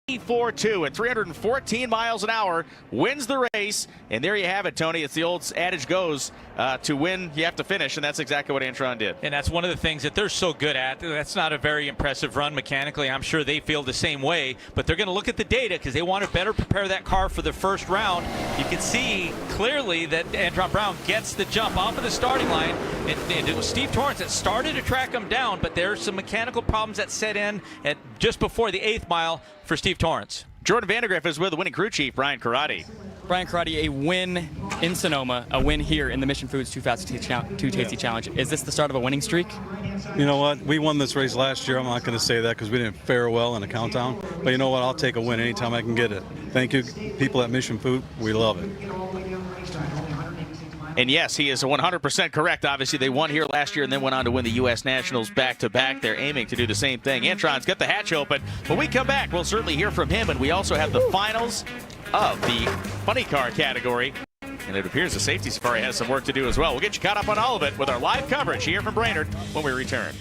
4-2 at 314 miles an hour, wins the race. And there you have it, Tony. It's the old adage goes, to win, you have to finish, and that's exactly what Antron did. And that's one of the things that they're so good at. That's not a very impressive run mechanically. I'm sure they feel the same way, but they're going to look at the data because they want to better prepare that car for the first round. You can see clearly that Nhra Brown gets the jump off of the starting line, and it was Steve Torrence that started to track him down, but there's some mechanical problems that set in at just before the 8th mile for Steve Torrence. Jordan Vandergriff is with the winning crew chief, Brian Karate. Brian Karate, a win in Sonoma, a win here in the Mission Foods Too Fast Too Tasty Challenge. Is this the start of a winning streak? You know what? We won this race last year. I'm not going to say that because we didn't fare well in the countdown. But you know what? I'll take a win anytime I can get it. Thank you, people at Mission Food. We love it. And yes, he is 100% correct. Obviously, they won here last year and then went on to win the U.S. Nationals back-to-back. They're aiming to do the same thing. Antron's got the hatch open. When we come back, we'll certainly hear from him. And we also have the finals of the funny car category. And it appears the Safety Safari has some work to do as well. We'll get you caught up on all of it with our live coverage here from Brainerd when we return.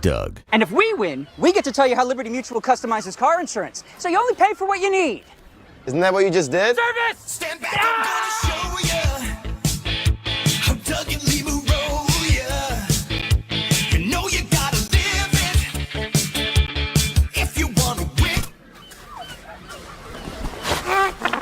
Doug. And if we win, we get to tell you how Liberty Mutual customizes car insurance. So you only pay for what you need. Isn't that what you just did? Service! Stand back, I'm gonna show ya how Doug and Lee will roll ya. You know you gotta live it if you wanna win.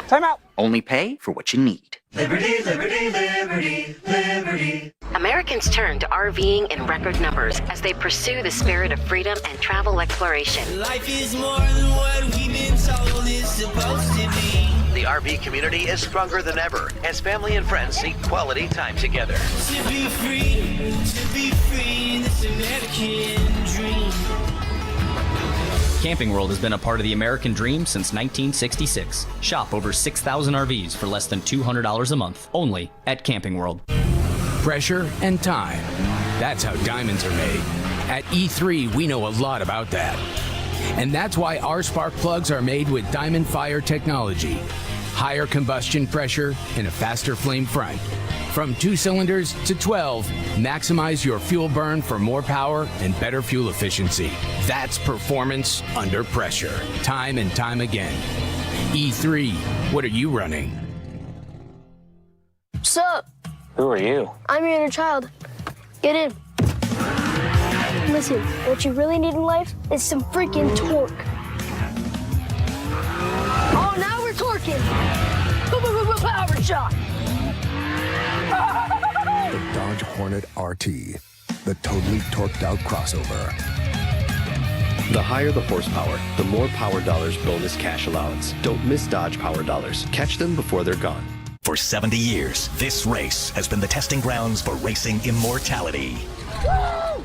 Time out. Only pay for what you need. Liberty, liberty, liberty, liberty. Americans turn to RVing in record numbers as they pursue the spirit of freedom and travel exploration. Life is more than what we've been told it's supposed to be. The RV community is stronger than ever as family and friends seek quality time together. To be free, this American dream. Camping World has been a part of the American dream since 1966. Shop over 6,000 RVs for less than $200 a month, only at Camping World. Pressure and time. That's how diamonds are made. At E3, we know a lot about that. And that's why our spark plugs are made with Diamond Fire technology. Higher combustion pressure and a faster flame front. From 2 cylinders to 12, maximize your fuel burn for more power and better fuel efficiency. That's performance under pressure, time and time again. E3, what are you running? Sup? Who are you? I'm your inner child. Get in. Listen, what you really need in life is some freaking torque. Oh, now we're torquing. Power shot. The Dodge Hornet RT, the totally torqued out crossover. The higher the horsepower, the more Power Dollars bonus cash allowance. Don't miss Dodge Power Dollars. Catch them before they're gone. For 70 years, this race has been the testing grounds for racing immortality.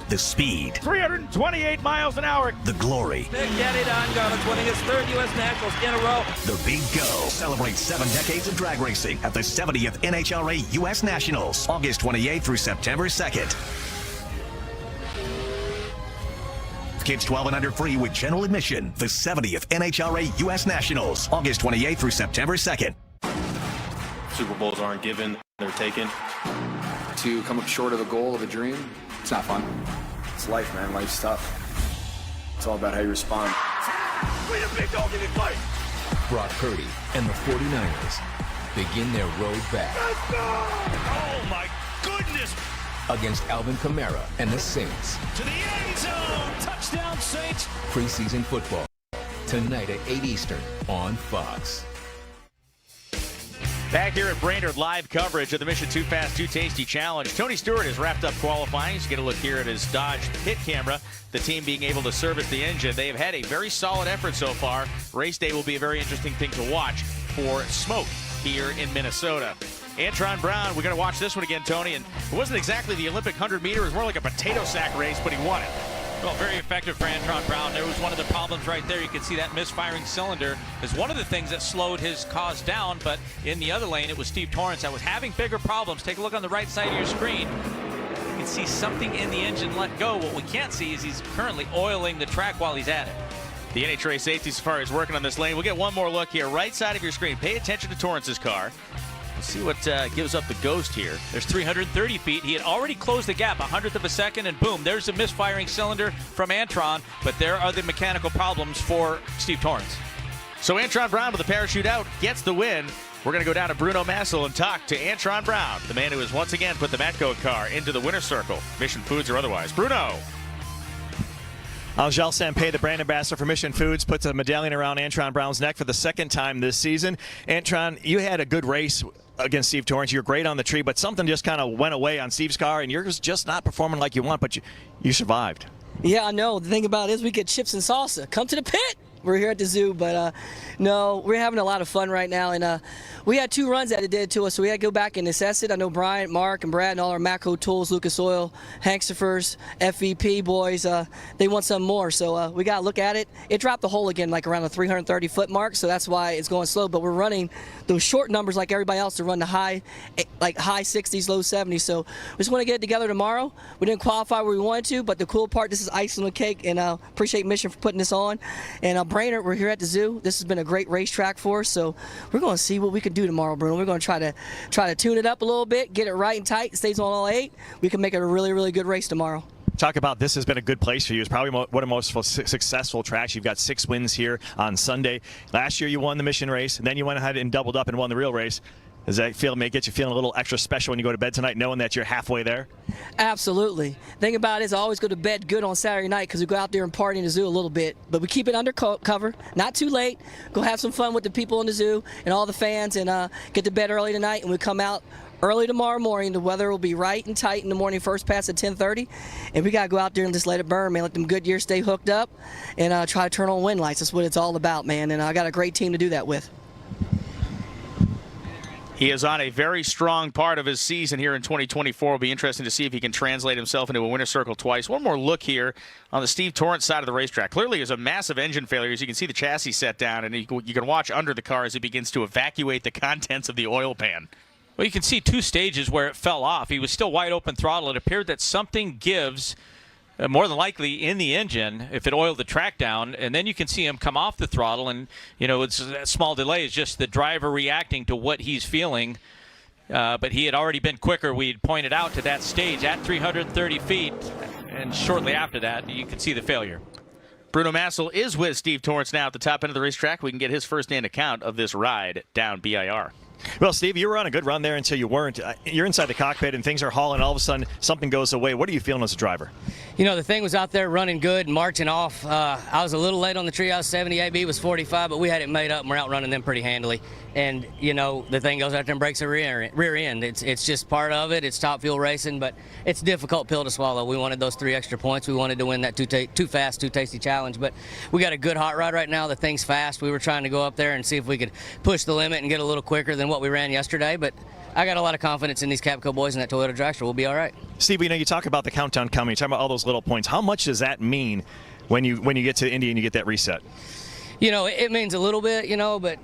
The speed. 328 miles an hour. The glory. Big Daddy Don Garland's winning his 3rd U.S. Nationals in a row. The big go. Celebrate 7 decades of drag racing at the 70th NHRA U.S. Nationals, August 28th through September 2nd. Kids 12 and under free with general admission. The 70th NHRA U.S. Nationals, August 28th through September 2nd. Super Bowls aren't given, they're taken. To come up short of a goal, of a dream, it's not fun. It's life, man. Life's tough. It's all about how you respond. Wait a big dog in it, fight. Brock Purdy and the 49ers begin their road back. Let's go! Oh, my goodness! Against Alvin Kamara and the Saints. To the end zone! Touchdown, Saints! Preseason football. Tonight at 8 Eastern on Fox. Back here at Brainerd, live coverage of the Mission Too Fast, Too Tasty Challenge. Tony Stewart has wrapped up qualifying. He's get a look here at his Dodge pit camera. The team being able to service the engine. They have had a very solid effort so far. Race day will be a very interesting thing to watch for smoke here in Minnesota. Antron Brown, we're going to watch this one again, Tony. And it wasn't exactly the Olympic 100-meter. It was more like a potato sack race, but he won it. Well, very effective for Antron Brown. There was one of the problems right there. You can see that misfiring cylinder is one of the things that slowed his cause down, but in the other lane, it was Steve Torrence that was having bigger problems. Take a look on the right side of your screen. You can see something in the engine let go. What we can't see is he's currently oiling the track while he's at it. The NHRA Safety Safari is working on this lane. We'll get one more look here. Right side of your screen. Pay attention to Torrance's car. Let's see what gives up the ghost here. There's 330 feet. He had already closed the gap, 100th of a second, and boom, there's a misfiring cylinder from Antron, but there are the mechanical problems for Steve Torrence. So Antron Brown with the parachute out gets the win. We're going to go down to Bruno Massel and talk to Antron Brown, the man who has once again put the Matco car into the winner's circle, Mission Foods or otherwise. Bruno. Angel Sampé, the brand ambassador for Mission Foods, puts a medallion around Antron Brown's neck for the second time this season. Antron, you had a good race against Steve Torrence. You're great on the tree, but something just kind of went away on Steve's car, and you're just not performing like you want, but you survived. Yeah, I know. The thing about it is we get chips and salsa. Come to the pit. We're here at the zoo, but no, we're having a lot of fun right now, and we had 2 runs that it did to us, so we had to go back and assess it. I know Brian, Mark, and Brad, and all our Matco tools, Lucas Oil, Hankstafers, FVP boys, they want some more, so we got to look at it. It dropped the hole again, like around the 330-foot mark, so that's why it's going slow, but we're running those short numbers like everybody else to run the high 60s, low 70s, so we just want to get it together tomorrow. We didn't qualify where we wanted to, but the cool part, this is icing on the cake, and appreciate Mission for putting this on, and Brainerd, we're here at the zoo. This has been a great racetrack for us, so we're going to see what we can do tomorrow, Bruno. We're going to try to tune it up a little bit, get it right and tight, stays on all 8. We can make it a really, really good race tomorrow. Talk about this has been a good place for you. It's probably one of the most successful tracks. You've got 6 wins here on Sunday. Last year you won the Mission race, and then you went ahead and doubled up and won the real race. Does that get you feeling a little extra special when you go to bed tonight, knowing that you're halfway there? Absolutely. Thing about it is I always go to bed good on Saturday night because we go out there and party in the zoo a little bit. But we keep it under cover, not too late. Go have some fun with the people in the zoo and all the fans, and get to bed early tonight, and we come out early tomorrow morning. The weather will be right and tight in the morning, first pass at 10:30, and we got to go out there and just let it burn, man. Let them Goodyear stay hooked up and try to turn on wind lights. That's what it's all about, man, and I got a great team to do that with. He is on a very strong part of his season here in 2024. It'll be interesting to see if he can translate himself into a winner's circle twice. One more look here on the Steve Torrence side of the racetrack. Clearly, there's a massive engine failure. As you can see the chassis set down, and you can watch under the car as it begins to evacuate the contents of the oil pan. Well, you can see 2 stages where it fell off. He was still wide open throttle. It appeared that something gives, more than likely in the engine, if it oiled the track down, and then you can see him come off the throttle, and it's a small delay. It's just the driver reacting to what he's feeling, but he had already been quicker. We had pointed out to that stage at 330 feet, and shortly after that, you can see the failure. Bruno Massel is with Steve Torrence now at the top end of the racetrack. We can get his first-hand account of this ride down BIR. Well, Steve, you were on a good run there until you weren't. You're inside the cockpit and things are hauling. All of a sudden, something goes away. What are you feeling as a driver? The thing was out there running good, marching off. I was a little late on the treehouse. 70 AB was 45, but we had it made up, and we're outrunning them pretty handily. And, the thing goes out there and breaks the rear end. It's just part of it. It's top fuel racing, but it's a difficult pill to swallow. We wanted those 3 extra points. We wanted to win that too fast, too tasty challenge. But we got a good hot rod right now. The thing's fast. We were trying to go up there and see if we could push the limit and get a little quicker than what we ran yesterday. But I got a lot of confidence in these Capco boys and that Toyota dragster. We'll be all right. Steve, you talk about the countdown coming. You talk about all those little points. How much does that mean when you get to Indy and you get that reset? It means a little bit, but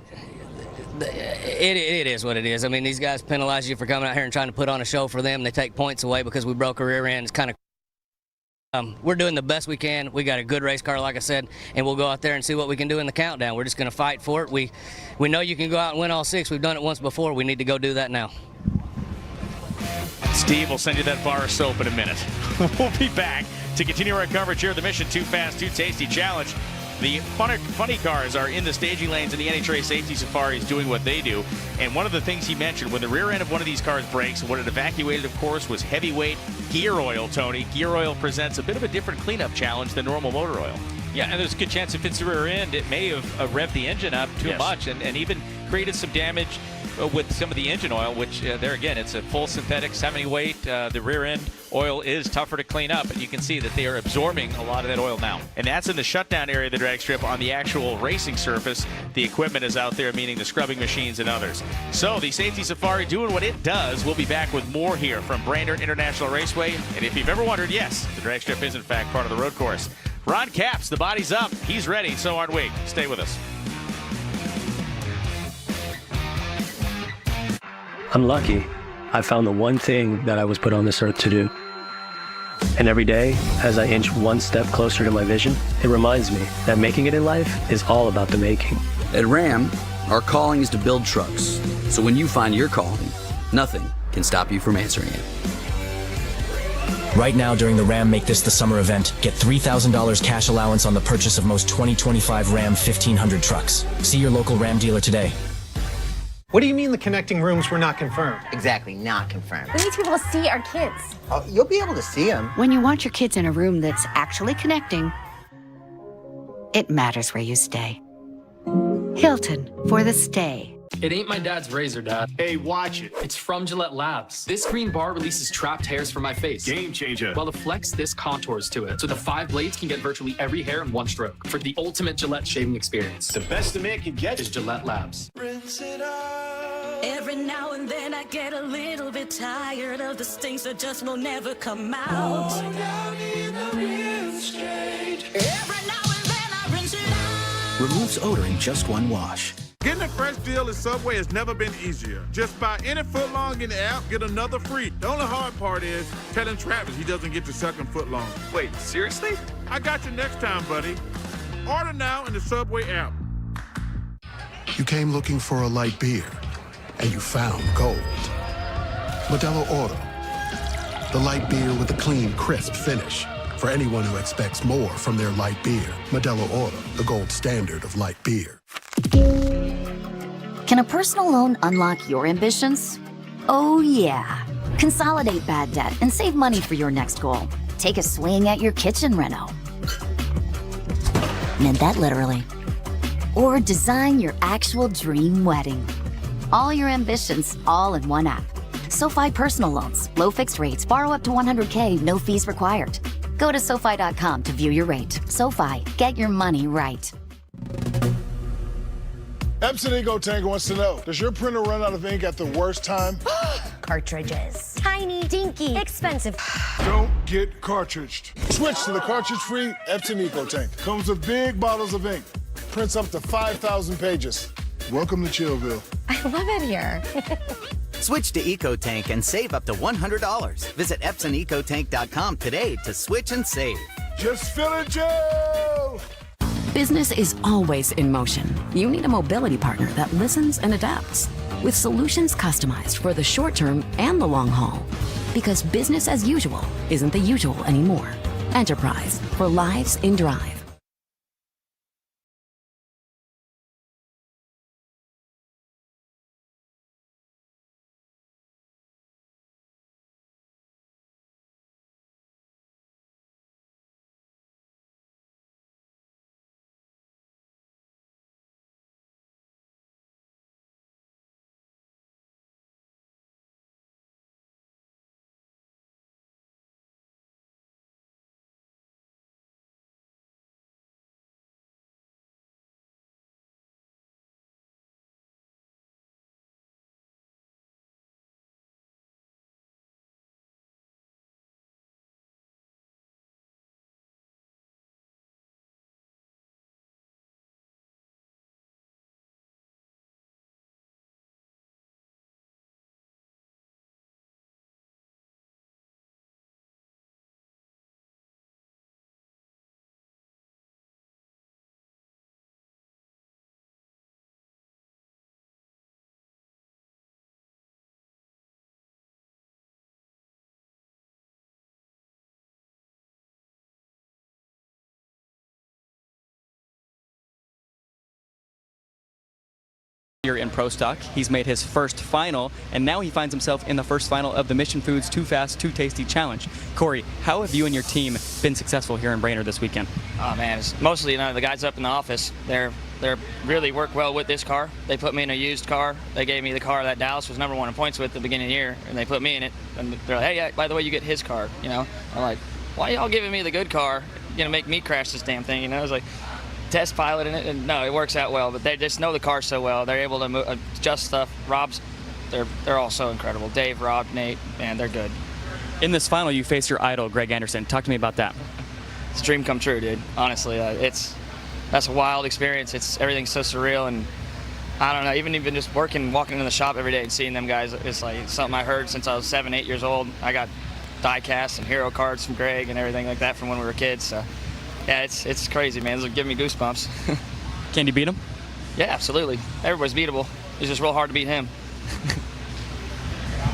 it is what it is. I mean, these guys penalize you for coming out here and trying to put on a show for them. They take points away because we broke a rear end. It's kind of we're doing the best we can. We got a good race car, like I said, and we'll go out there and see what we can do in the countdown. We're just going to fight for it. We know you can go out and win all 6. We've done it once before. We need to go do that now. Steve will send you that bar of soap in a minute. We'll be back to continue our coverage here of the Mission Too Fast, Too Tasty Challenge. The funny cars are in the staging lanes, and the NHRA Safety Safari is doing what they do. And one of the things he mentioned, when the rear end of one of these cars breaks, what it evacuated, of course, was heavyweight gear oil, Tony. Gear oil presents a bit of a different cleanup challenge than normal motor oil. Yeah, and there's a good chance if it's the rear end, it may have revved the engine up too much and even created some damage with some of the engine oil, which there again, it's a full synthetic 70 weight. The rear end oil is tougher to clean up, and you can see that they are absorbing a lot of that oil now. And that's in the shutdown area of the drag strip. On the actual racing surface, the equipment is out there, meaning the scrubbing machines and others. So the Safety Safari doing what it does. We'll be back with more here from Brainerd International Raceway. And if you've ever wondered, yes, the drag strip is in fact part of the road course. Ron Capps, the body's up. He's ready, so aren't we. Stay with us. I'm lucky. I found the one thing that I was put on this earth to do. And every day, as I inch one step closer to my vision, it reminds me that making it in life is all about the making. At Ram, Our calling is to build trucks. So when you find your calling, nothing can stop you from answering it. Right now, during the Ram Make This the Summer event, get $3,000 cash allowance on the purchase of most 2025 Ram 1500 trucks. See your local Ram dealer today. What do you mean the connecting rooms were not confirmed? Exactly, not confirmed. We need to be able to see our kids. Oh, you'll be able to see them. When you want your kids in a room that's actually connecting, it matters where you stay. Hilton, for the stay. It ain't my dad's razor, Dad. Hey, watch it. It's from Gillette Labs. This green bar releases trapped hairs from my face. Game changer. While the Flex, this contours to it. So the 5 blades can get virtually every hair in one stroke. For the ultimate Gillette shaving experience. The best a man can get is Gillette Labs. Every now and then I get a little bit tired of the things that just will never come out. Every now and then I rinse it out. Removes odor in just one wash. Getting a fresh deal at Subway has never been easier. Just buy any footlong in the app, get another free. The only hard part is telling Travis he doesn't get the second footlong. Wait, seriously? I got you next time, buddy. Order now in the Subway app. You came looking for a light beer, and you found gold. Modelo Oro, the light beer with a clean, crisp finish. For anyone who expects more from their light beer, Modelo Oro, the gold standard of light beer. Can a personal loan unlock your ambitions? Oh yeah. Consolidate bad debt and save money for your next goal. Take a swing at your kitchen reno. Meant that literally. Or design your actual dream wedding. All your ambitions, all in one app. SoFi Personal Loans. Low fixed rates. Borrow up to $100K, no fees required. Go to SoFi.com to view your rate. SoFi, get your money right. Epson Eco Tank wants to know, does your printer run out of ink at the worst time? Cartridges. Tiny, dinky, expensive. Don't get cartridged. Switch to the cartridge-free Epson Eco Tank. Comes with big bottles of ink. Prints up to 5,000 pages. Welcome to Chillville. I love it here. Switch to EcoTank and save up to $100. Visit EpsonEcoTank.com today to switch and save. Just fill it, Joe! Business is always in motion. You need a mobility partner that listens and adapts, with solutions customized for the short term and the long haul. Because business as usual isn't the usual anymore. Enterprise, for lives in drive. Here in Pro Stock, he's made his first final, and now he finds himself in the first final of the Mission Foods Too Fast, Too Tasty Challenge. Corey, how have you and your team been successful here in Brainerd this weekend? Oh man, it's mostly the guys up in the office. They're really work well with this car. They put me in a used car. They gave me the car that Dallas was #1 in points with at the beginning of the year, and they put me in it. And they're like, hey, yeah, by the way, you get his car. I'm like, why y'all giving me the good car? You're gonna make me crash this damn thing? I was like, test pilot in it, and no, it works out well. But they just know the car so well. They're able to adjust stuff. Rob's, they're all so incredible. Dave, Rob, Nate, man, they're good. In this final, you face your idol, Greg Anderson. Talk to me about that. It's a dream come true, dude. Honestly, that's a wild experience. Everything's so surreal, and I don't know. Even just walking in the shop every day and seeing them guys, it's like something I heard since I was 7, 8 years old. I got die casts and hero cards from Greg and everything like that from when we were kids. So yeah, it's crazy, man. It's giving me goosebumps. Can you beat him? Yeah, absolutely. Everybody's beatable. It's just real hard to beat him.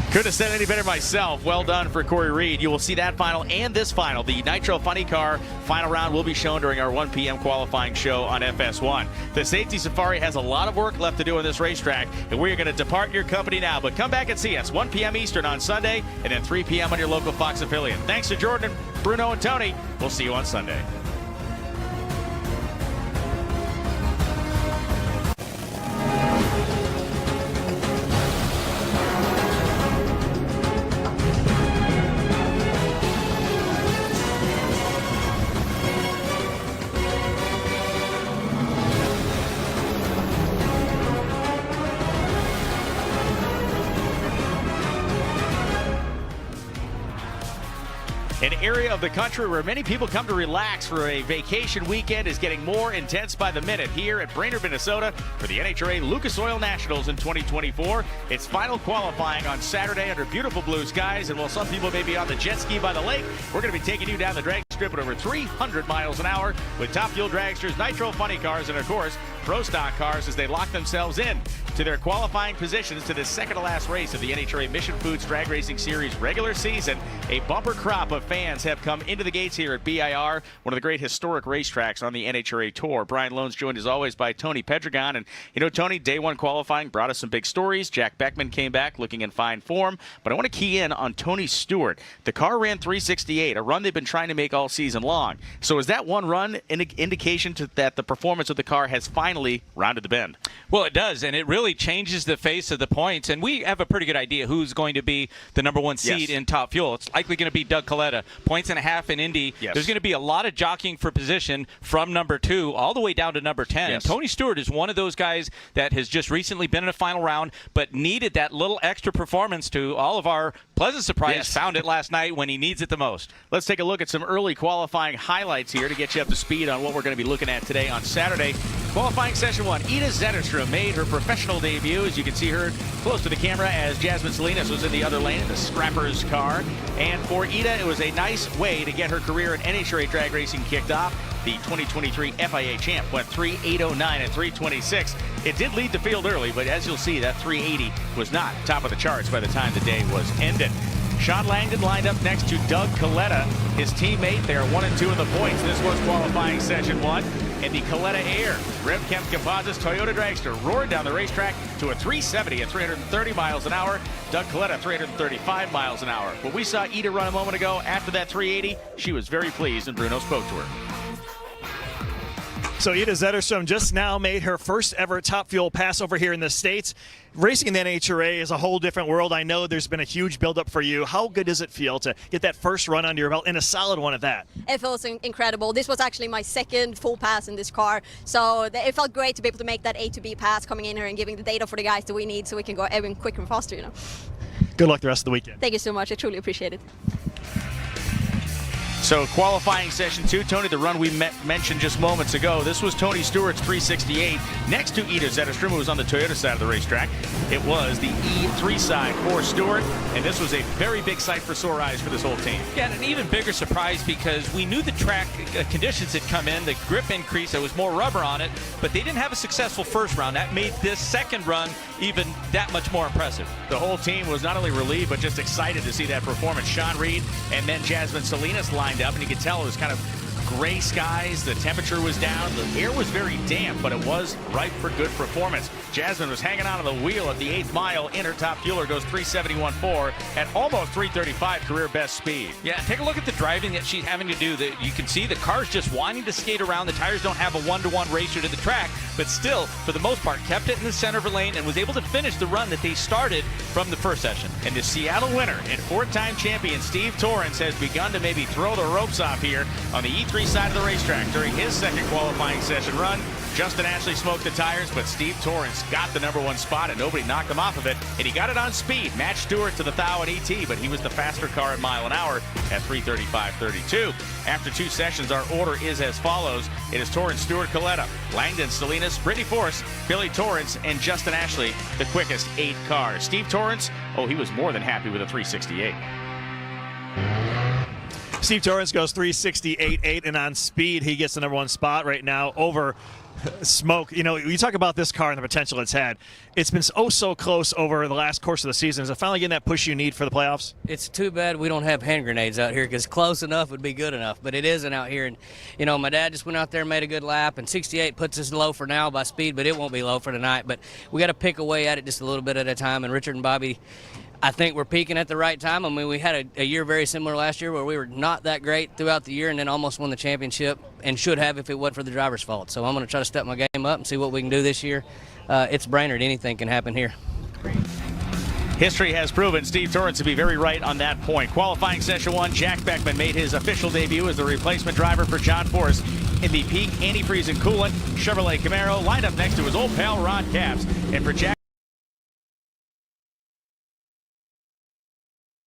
Couldn't have said any better myself. Well done for Corey Reed. You will see that final and this final. The Nitro Funny Car final round will be shown during our 1 p.m. qualifying show on FS1. The Safety Safari has a lot of work left to do on this racetrack, and we are going to depart your company now. But come back and see us 1 p.m. Eastern on Sunday, and then 3 p.m. on your local Fox affiliate. Thanks to Jordan, Bruno, and Tony. We'll see you on Sunday. An area of the country where many people come to relax for a vacation weekend is getting more intense by the minute here at Brainerd, Minnesota for the NHRA Lucas Oil Nationals in 2024. It's final qualifying on Saturday under beautiful blue skies, and while some people may be on the jet ski by the lake, we're going to be taking you down the drag strip at over 300 miles an hour with Top Fuel dragsters, Nitro Funny Cars, and of course, Pro Stock cars as they lock themselves in to their qualifying positions to the second to last race of the NHRA Mission Foods Drag Racing Series regular season. A bumper crop of fans have come into the gates here at BIR, one of the great historic racetracks on the NHRA Tour. Brian Lone's joined as always by Tony Pedregon. And you know, Tony, day one qualifying brought us some big stories. Jack Beckman came back looking in fine form, but I want to key in on Tony Stewart. The car ran 368, a run they've been trying to make all season long. So is that one run an indication that the performance of the car has finally rounded the bend? Well, it does, and it really changes the face of the points, and we have a pretty good idea who's going to be the number one seed in Top Fuel. It's likely going to be Doug Coletta. Points and a half in Indy. There's going to be a lot of jockeying for position from number 2 all the way down to number 10. Tony Stewart is one of those guys that has just recently been in a final round, but needed that little extra performance to all of our pleasant surprise. Found it last night when he needs it the most. Let's take a look at some early qualifying highlights here to get you up to speed on what we're going to be looking at today on Saturday. Qualifying session 1, Ida Zetterstrom made her professional debut. As you can see her close to the camera as Jasmine Salinas was in the other lane in the Scrappers car. And for Ida, it was a nice way to get her career in NHRA Drag Racing kicked off. The 2023 FIA champ went 3:809 at 3:26. It did lead the field early, but as you'll see, that 380 was not top of the charts by the time the day was ended. Sean Langdon lined up next to Doug Coletta, his teammate. They are 1 and 2 in the points. This was qualifying session 1. And the Coletta Air RevChem Composites Toyota Dragster roared down the racetrack to a 370 at 330 miles an hour. Doug Coletta 335 miles an hour. But we saw Ida run a moment ago after that 380. She was very pleased, and Bruno spoke to her. So Ida Zetterstrom just now made her first ever Top Fuel pass over here in the States. Racing in the NHRA is a whole different world. I know there's been a huge buildup for you. How good does it feel to get that first run under your belt and a solid one at that? It feels incredible. This was actually my second full pass in this car. So it felt great to be able to make that A to B pass coming in here and giving the data for the guys that we need so we can go even quicker and faster, you know. Good luck the rest of the weekend. Thank you so much. I truly appreciate it. So qualifying session 2, Tony, the run we mentioned just moments ago. This was Tony Stewart's 368 next to Ida Zetterstrom, who was on the Toyota side of the racetrack. It was the E3 side for Stewart, and this was a very big sight for sore eyes for this whole team. Yeah, and an even bigger surprise because we knew the track conditions had come in, the grip increase, there was more rubber on it, but they didn't have a successful first round. That made this second run even that much more impressive. The whole team was not only relieved, but just excited to see that performance. Sean Reed and then Jasmine Salinas lined up, and you could tell it was kind of gray skies. The temperature was down. The air was very damp, but it was ripe for good performance. Jasmine was hanging on to the wheel at the 8th mile. In her Top Fueler goes 371.4 at almost 335 career best speed. Yeah, take a look at the driving that she's having to do. You can see the car's just wanting to skate around. The tires don't have a one-to-one ratio to the track, but still, for the most part, kept it in the center of her lane and was able to finish the run that they started from the first session. And the Seattle winner and 4-time champion Steve Torrence has begun to maybe throw the ropes off here on the E3 side of the racetrack during his second qualifying session run. Justin Ashley smoked the tires, but Steve Torrence got the #1 spot, and nobody knocked him off of it. And he got it on speed. Matched Stewart to the thou and ET, but he was the faster car at mile an hour at 335.32. After 2 sessions, our order is as follows. It is Torrence, Stewart, Coletta, Langdon, Salinas, Brittany Force, Billy Torrence, and Justin Ashley, the quickest 8 cars. Steve Torrence, he was more than happy with a 368. Steve Torrence goes 368.8, and on speed, he gets the #1 spot right now over Smoke, you talk about this car and the potential it's had. It's been so close over the last course of the season. Is it finally getting that push you need for the playoffs? It's too bad we don't have hand grenades out here, because close enough would be good enough, but it isn't out here. And my dad just went out there and made a good lap, and 68 puts us low for now by speed, but it won't be low for tonight. But we got to pick away at it just a little bit at a time. And Richard and Bobby, I think we're peaking at the right time. I mean, we had a year very similar last year where we were not that great throughout the year and then almost won the championship, and should have if it wasn't for the driver's fault. So I'm going to try to step my game up and see what we can do this year. It's Brainerd. Anything can happen here. History has proven Steve Torrance to be very right on that point. Qualifying session 1, Jack Beckman made his official debut as the replacement driver for John Force in the peak antifreeze and coolant Chevrolet Camaro, lined up next to his old pal Ron Capps. And for Jack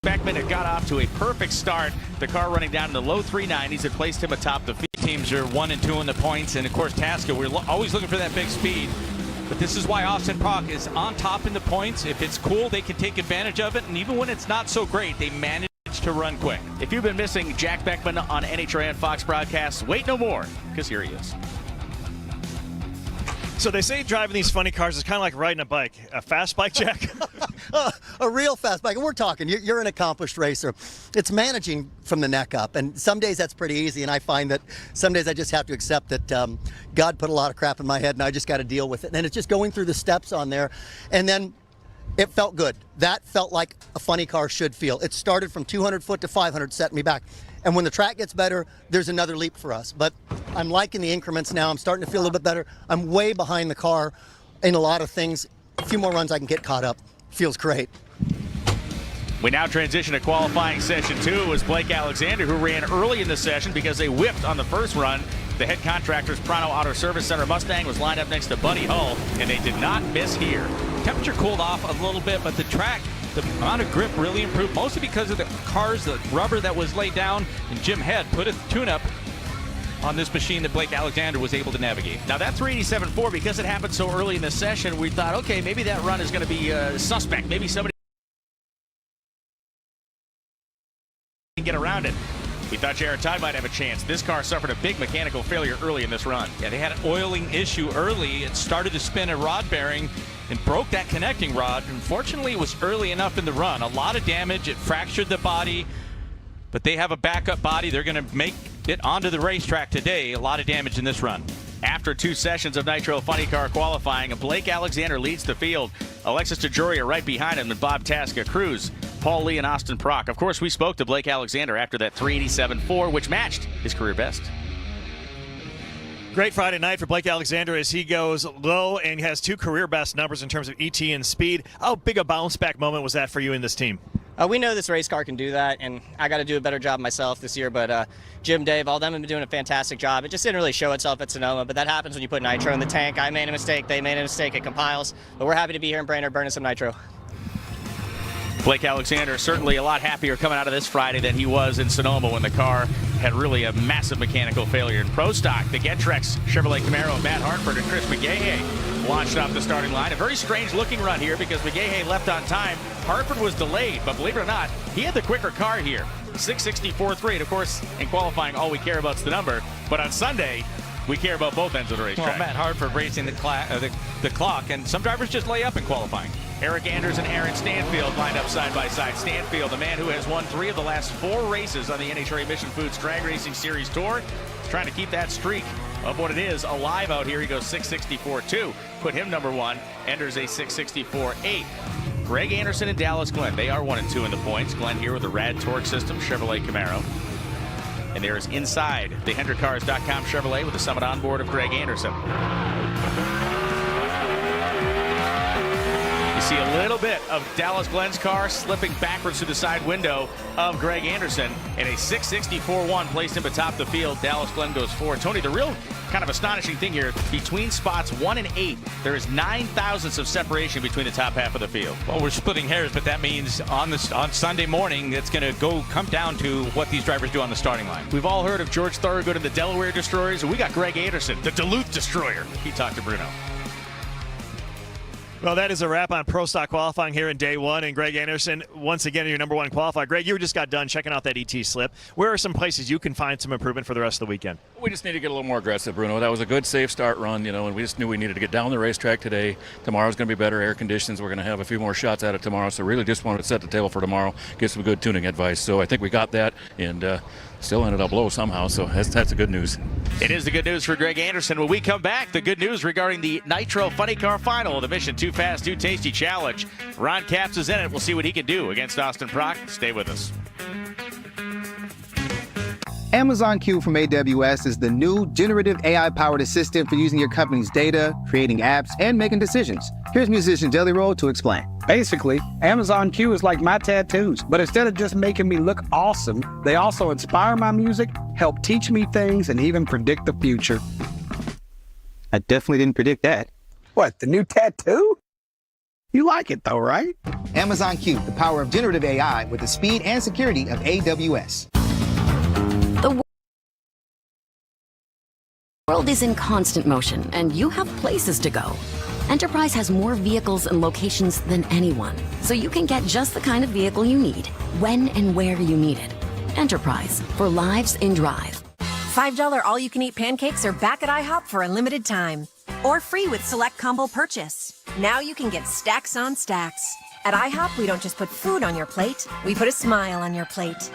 Beckman had got off to a perfect start. The car running down in the low 390s had placed him atop the field. Teams are 1 and 2 in the points, and of course Tasca, we're always looking for that big speed. But this is why Austin Prock is on top in the points. If it's cool, they can take advantage of it, and even when it's not so great, they manage to run quick. If you've been missing Jack Beckman on NHRA and Fox broadcasts, wait no more, because here he is. So they say driving these funny cars is kind of like riding a bike. A fast bike, Jack? A real fast bike. And we're talking, you're an accomplished racer. It's managing from the neck up. And some days that's pretty easy. And I find that some days I just have to accept that God put a lot of crap in my head and I just got to deal with it. And it's just going through the steps on there. And then it felt good. That felt like a funny car should feel. It started from 200 foot to 500, setting me back. And when the track gets better, there's another leap for us. But I'm liking the increments now. I'm starting to feel a little bit better. I'm way behind the car in a lot of things. A few more runs I can get caught up. Feels great. We now transition to qualifying session 2. It was Blake Alexander who ran early in the session because they whipped on the first run. The head contractor's Prano Auto Service Center Mustang was lined up next to Buddy Hull, and they did not miss here. Temperature cooled off a little bit, but the track, the amount of grip really improved, mostly because of the cars, the rubber that was laid down, and Jim Head put a tune-up on this machine that Blake Alexander was able to navigate. Now that 387.4, because it happened so early in the session, we thought, okay, maybe that run is going to be suspect. Maybe somebody can get around it. We thought Jared Todd might have a chance. This car suffered a big mechanical failure early in this run. Yeah, they had an oiling issue early. It started to spin a rod bearing and broke that connecting rod. Unfortunately, it was early enough in the run. A lot of damage. It fractured the body, but they have a backup body. They're going to make it onto the racetrack today. A lot of damage in this run. After 2 sessions of Nitro Funny Car qualifying, Blake Alexander leads the field. Alexis DeJoria right behind him, and Bob Tasca, Cruz, Paul Lee, and Austin Prock. Of course, we spoke to Blake Alexander after that 387.4, which matched his career best. Great Friday night for Blake Alexander as he goes low and has 2 career best numbers in terms of ET and speed. How big a bounce back moment was that for you in this team? We know this race car can do that, and I got to do a better job myself this year, but Jim, Dave, all them have been doing a fantastic job. It just didn't really show itself at Sonoma, but that happens when you put nitro in the tank. I made a mistake, they made a mistake, it compiles, but we're happy to be here in Brainerd burning some nitro. Blake Alexander certainly a lot happier coming out of this Friday than he was in Sonoma when the car had really a massive mechanical failure. In Pro Stock, the Getrex Chevrolet Camaro, Matt Hartford and Chris McGahey launched off the starting line. A very strange looking run here because McGahey left on time. Hartford was delayed, but believe it or not, he had the quicker car here. 6:64.3, and of course, in qualifying, all we care about is the number. But on Sunday, we care about both ends of the racetrack. Well, Matt Hartford racing the clock, and some drivers just lay up in qualifying. Eric Anders and Aaron Stanfield lined up side by side. Stanfield, the man who has won 3 of the last 4 races on the NHRA Mission Foods Drag Racing Series Tour, trying to keep that streak of what it is alive out here. He goes 6:64.2, put him number 1. Anders a 6:64.8. Greg Anderson and Dallas Glenn, they are 1 and 2 in the points. Glenn here with a Rad Torque System Chevrolet Camaro. And there is inside the HendrickCars.com Chevrolet with the Summit onboard of Greg Anderson. You see a little bit of Dallas Glenn's car slipping backwards through the side window of Greg Anderson, and a 6:64.1 placed him atop the field. Dallas Glenn goes forward. Tony, the real kind of astonishing thing here, between spots 1 and 8, there is 9 thousandths of separation between the top half of the field. Well, we're splitting hairs, but that means on Sunday morning, it's going to come down to what these drivers do on the starting line. We've all heard of George Thorogood and the Delaware Destroyers, and we got Greg Anderson, the Duluth Destroyer. He talked to Bruno. Well, that is a wrap on Pro Stock qualifying here in day one. And Greg Anderson, once again, your number one qualifier. Greg, you just got done checking out that ET slip. Where are some places you can find some improvement for the rest of the weekend? We just need to get a little more aggressive, Bruno. That was a good, safe start run, and we just knew we needed to get down the racetrack today. Tomorrow's going to be better air conditions. We're going to have a few more shots at it tomorrow. So really just wanted to set the table for tomorrow, get some good tuning advice. So I think we got that, and still ended up low somehow. So that's the good news. It is the good news for Greg Anderson. When we come back, the good news regarding the Nitro Funny Car Final of the Mission Too Fast, Too Tasty Challenge. Ron Capps is in it. We'll see what he can do against Austin Prock. Stay with us. Amazon Q from AWS is the new generative AI-powered assistant for using your company's data, creating apps, and making decisions. Here's musician Jelly Roll to explain. Basically, Amazon Q is like my tattoos, but instead of just making me look awesome, they also inspire my music, help teach me things, and even predict the future. I definitely didn't predict that. What, the new tattoo? You like it though, right? Amazon Q, the power of generative AI with the speed and security of AWS. The world is in constant motion, and you have places to go. Enterprise has more vehicles and locations than anyone, so you can get just the kind of vehicle you need, when and where you need it. Enterprise, for lives in drive. $5 all-you-can-eat pancakes are back at IHOP for a limited time. Or free with select combo purchase. Now you can get stacks on stacks. At IHOP, we don't just put food on your plate, we put a smile on your plate.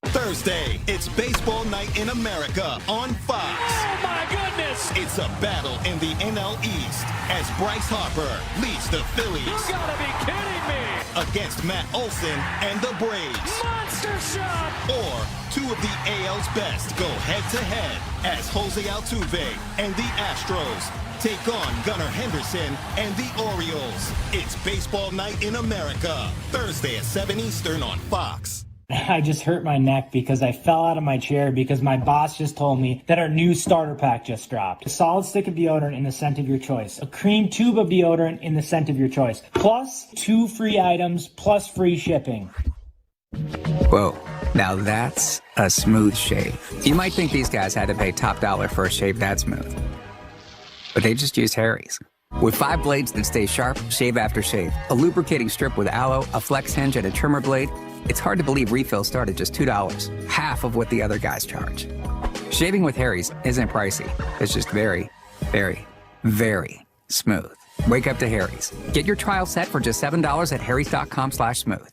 Thursday, it's baseball night in America on Fox. Oh my goodness! It's a battle in the NL East as Bryce Harper leads the Phillies. You gotta be kidding me! Against Matt Olson and the Braves. Monster shot! Or two of the AL's best go head-to-head as Jose Altuve and the Astros take on Gunnar Henderson and the Orioles. It's baseball night in America, Thursday at 7 Eastern on Fox. I just hurt my neck because I fell out of my chair because my boss just told me that our new starter pack just dropped. A solid stick of deodorant in the scent of your choice. A cream tube of deodorant in the scent of your choice. Plus 2 free items, plus free shipping. Whoa, now that's a smooth shave. You might think these guys had to pay top dollar for a shave that smooth. But they just use Harry's. With 5 blades that stay sharp, shave after shave, a lubricating strip with aloe, a flex hinge, and a trimmer blade, it's hard to believe refills start at just $2, half of what the other guys charge. Shaving with Harry's isn't pricey. It's just very, very, very smooth. Wake up to Harry's. Get your trial set for just $7 at harrys.com/smooth.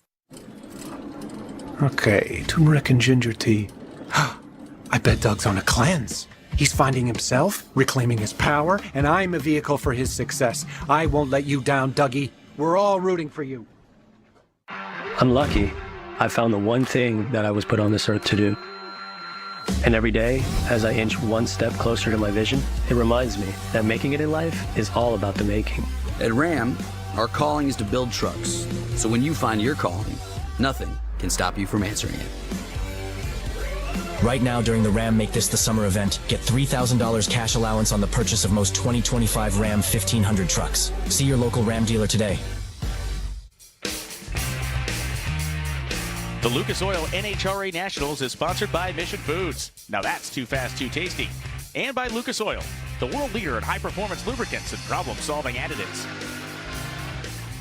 Okay, turmeric and ginger tea. I bet Doug's on a cleanse. He's finding himself, reclaiming his power, and I'm a vehicle for his success. I won't let you down, Dougie. We're all rooting for you. I'm lucky. I found the one thing that I was put on this earth to do. And every day, as I inch one step closer to my vision, it reminds me that making it in life is all about the making. At Ram, our calling is to build trucks. So when you find your calling, nothing can stop you from answering it. Right now during the Ram Make This the Summer event, get $3,000 cash allowance on the purchase of most 2025 Ram 1500 trucks. See your local Ram dealer today. The Lucas Oil NHRA Nationals is sponsored by Mission Foods. Now that's Too Fast, Too Tasty. And by Lucas Oil, the world leader in high-performance lubricants and problem-solving additives.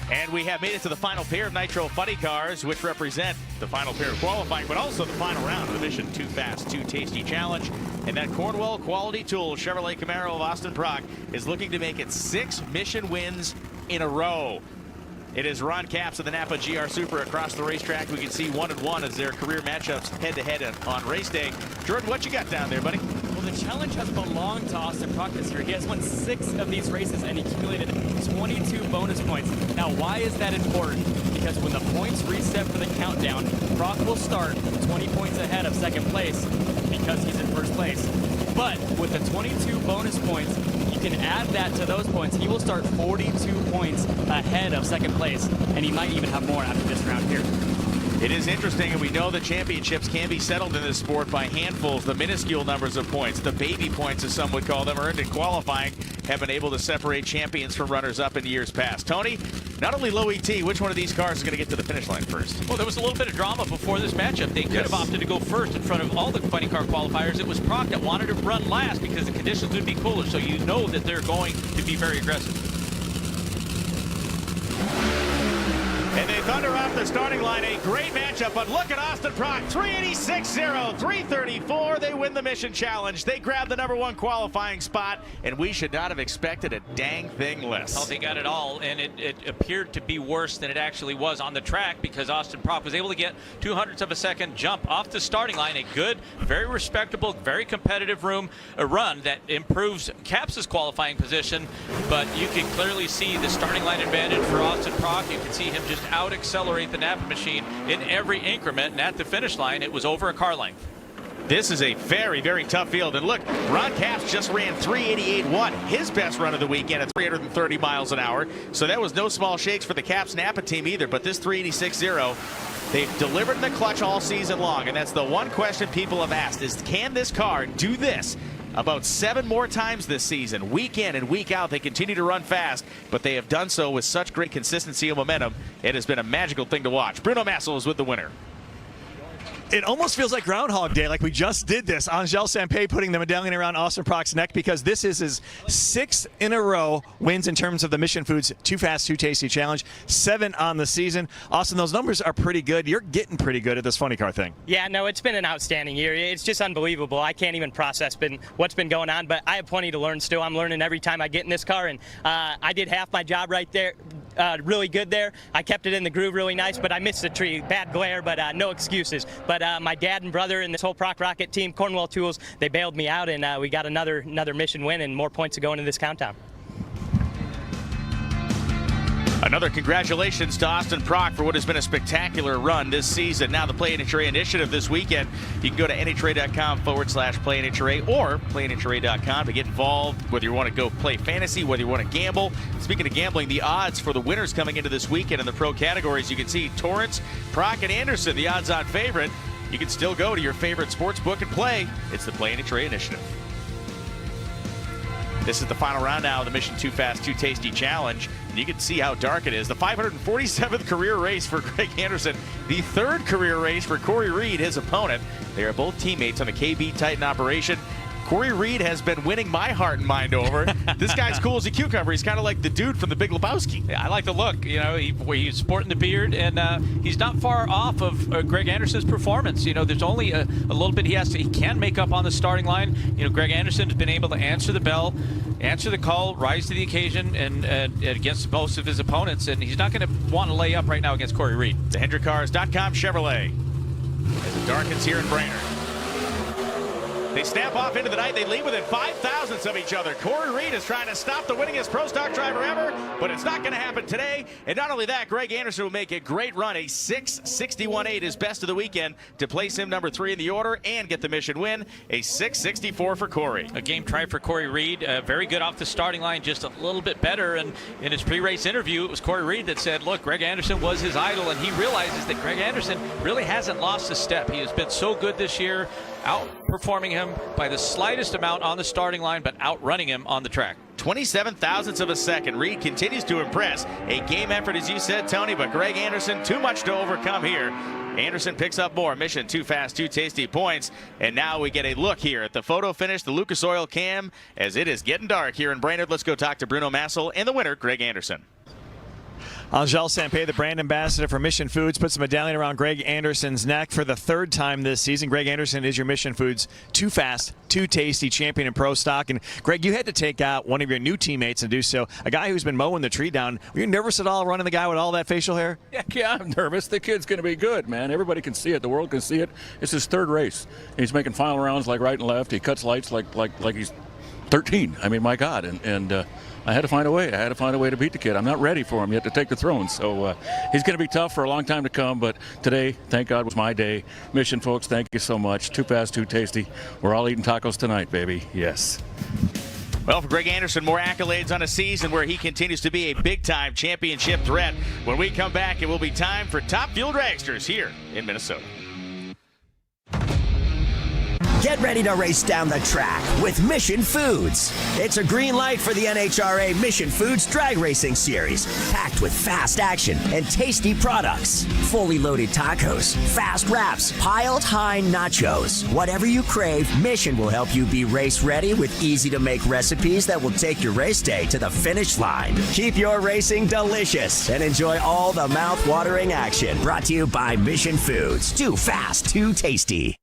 And we have made it to the final pair of Nitro Funny Cars, which represent the final pair of qualifying, but also the final round of the Mission Too Fast, Too Tasty Challenge. And that Cornwell Quality Tool Chevrolet Camaro of Austin Prock is looking to make it 6 Mission wins in a row. It is Ron Capps of the Napa GR Super across the racetrack. We can see 1-1 as their career matchups head-to-head on race day. Jordan, what you got down there, buddy? Well, the challenge has belonged to Austin Prock this year. He has won 6 of these races and accumulated 22 bonus points. Now, why is that important? Because when the points reset for the countdown, Prock will start 20 points ahead of second place because he's in first place. But with the 22 bonus points, you can add that to those points. He will start 42 points ahead of second place, and he might even have more after this round here. It is interesting, and we know the championships can be settled in this sport by handfuls. The minuscule numbers of points, the baby points as some would call them, earned in qualifying, have been able to separate champions from runners-up in years past. Tony, not only low ET, which one of these cars is going to get to the finish line first? Well, there was a little bit of drama before this matchup. They could have opted to go first in front of all the funny car qualifiers. It was Prock that wanted to run last because the conditions would be cooler, so you know that they're going to be very aggressive. off the starting line. A great matchup, but look at Austin Prock. 386.0, 334. They win the mission challenge. They grab the #1 qualifying spot, and we should not have expected a dang thing less. Oh, they got it all, and it appeared to be worse than it actually was on the track because Austin Prock was able to get 0.02 of a second jump off the starting line. A good, very respectable, very competitive run that improves Caps's qualifying position, but you can clearly see the starting line advantage for Austin Prock. You can see him just out-accelerate the Napa machine in every increment, and at the finish line, it was over a car length. This is a very, very tough field. And look, Ron Capps just ran 388.1, his best run of the weekend at 330 miles an hour. So that was no small shakes for the Capps Napa team either. But this 386.0, they've delivered in the clutch all season long. And that's the one question people have asked is, can this car do this about 7 more times this season? Week in and week out, they continue to run fast, but they have done so with such great consistency and momentum. It has been a magical thing to watch. Bruno Massel is with the winner. It almost feels like Groundhog Day, like we just did this. Angel Sampey putting the medallion around Austin Prock's neck because this is his 6th in a row wins in terms of the Mission Foods Too Fast, Too Tasty Challenge. 7 on the season. Austin, those numbers are pretty good. You're getting pretty good at this funny car thing. Yeah, no, it's been an outstanding year. It's just unbelievable. I can't even process what's been going on, but I have plenty to learn still. I'm learning every time I get in this car, and I did half my job right there. Really good there. I kept it in the groove really nice, but I missed the tree. Bad glare, but no excuses. But my dad and brother and this whole Prock Rocket team, Cornwell Tools, they bailed me out, and we got another mission win and more points to go into this countdown. Another congratulations to Austin Prock for what has been a spectacular run this season. Now the Play NHRA initiative this weekend. You can go to nhra.com/PlayNHRA or PlayNHRA.com to get involved, whether you want to go play fantasy, whether you want to gamble. Speaking of gambling, the odds for the winners coming into this weekend in the pro categories, you can see Torrance, Prock, and Anderson, the odds-on favorite. You can still go to your favorite sports book and play. It's the Play NHRA initiative. This is the final round now of the Mission Too Fast, Too Tasty Challenge. And you can see how dark it is. The 547th career race for Greg Anderson. The 3rd career race for Corey Reed, his opponent. They are both teammates on the KB Titan operation. Corey Reed has been winning my heart and mind over. This guy's cool as a cucumber. He's kind of like the dude from The Big Lebowski. Yeah, I like the look. You know, he's sporting the beard, and he's not far off of Greg Anderson's performance. You know, there's only a little bit he can make up on the starting line. You know, Greg Anderson has been able to answer the bell, answer the call, rise to the occasion, and against most of his opponents. And he's not going to want to lay up right now against Corey Reed. The HendrickCars.com Chevrolet as it darkens here in Brainerd. They snap off into the night. They lead within 5 thousandths of each other. Corey Reed is trying to stop the winningest Pro Stock driver ever, but it's not going to happen today. And not only that, Greg Anderson will make a great run, a 6.61.8, his best of the weekend, to place him #3 in the order and get the mission win, a 6.64 for Corey. A game try for Corey Reed. Very good off the starting line, just a little bit better. And in his pre-race interview, it was Corey Reed that said, look, Greg Anderson was his idol, and he realizes that Greg Anderson really hasn't lost a step. He has been so good this year, outperforming him by the slightest amount on the starting line, but outrunning him on the track. 27 thousandths of a second. Reed continues to impress. A game effort, as you said, Tony, but Greg Anderson, too much to overcome here. Anderson picks up more Mission Too Fast, Too Tasty points. And now we get a look here at the photo finish, the Lucas Oil cam, as it is getting dark here in Brainerd. Let's go talk to Bruno Massel and the winner, Greg Anderson. Angel Sampey, the brand ambassador for Mission Foods, puts the medallion around Greg Anderson's neck for the 3rd time this season. Greg Anderson is your Mission Foods Too Fast, Too Tasty champion in Pro Stock. And Greg, you had to take out one of your new teammates and do so. A guy who's been mowing the tree down. Were you nervous at all running the guy with all that facial hair? Yeah, I'm nervous. The kid's going to be good, man. Everybody can see it. The world can see it. It's his 3rd race. He's making final rounds like right and left. He cuts lights like he's 13. I mean, my God. And I had to find a way. I had to find a way to beat the kid. I'm not ready for him yet to take the throne. So he's going to be tough for a long time to come. But today, thank God, was my day. Mission folks, thank you so much. Too Fast, Too Tasty. We're all eating tacos tonight, baby. Yes. Well, for Greg Anderson, more accolades on a season where he continues to be a big-time championship threat. When we come back, it will be time for Top Fuel Dragsters here in Minnesota. Get ready to race down the track with Mission Foods. It's a green light for the NHRA Mission Foods Drag Racing Series, packed with fast action and tasty products. Fully loaded tacos, fast wraps, piled high nachos. Whatever you crave, Mission will help you be race ready with easy-to-make recipes that will take your race day to the finish line. Keep your racing delicious and enjoy all the mouth-watering action. Brought to you by Mission Foods. Too fast, too tasty.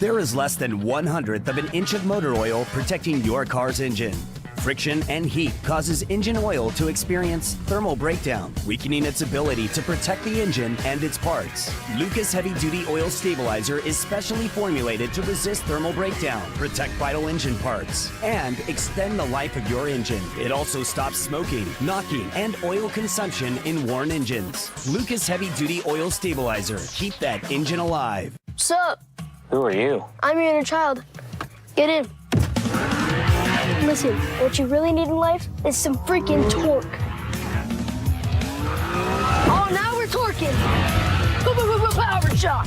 There is less than 1/100th of an inch of motor oil protecting your car's engine. Friction and heat causes engine oil to experience thermal breakdown, weakening its ability to protect the engine and its parts. Lucas Heavy Duty Oil Stabilizer is specially formulated to resist thermal breakdown, protect vital engine parts, and extend the life of your engine. It also stops smoking, knocking, and oil consumption in worn engines. Lucas Heavy Duty Oil Stabilizer. Keep that engine alive. Sup? Who are you? I'm your inner child. Get in. Listen, what you really need in life is some freaking torque. Oh, now we're torquing. Power shot.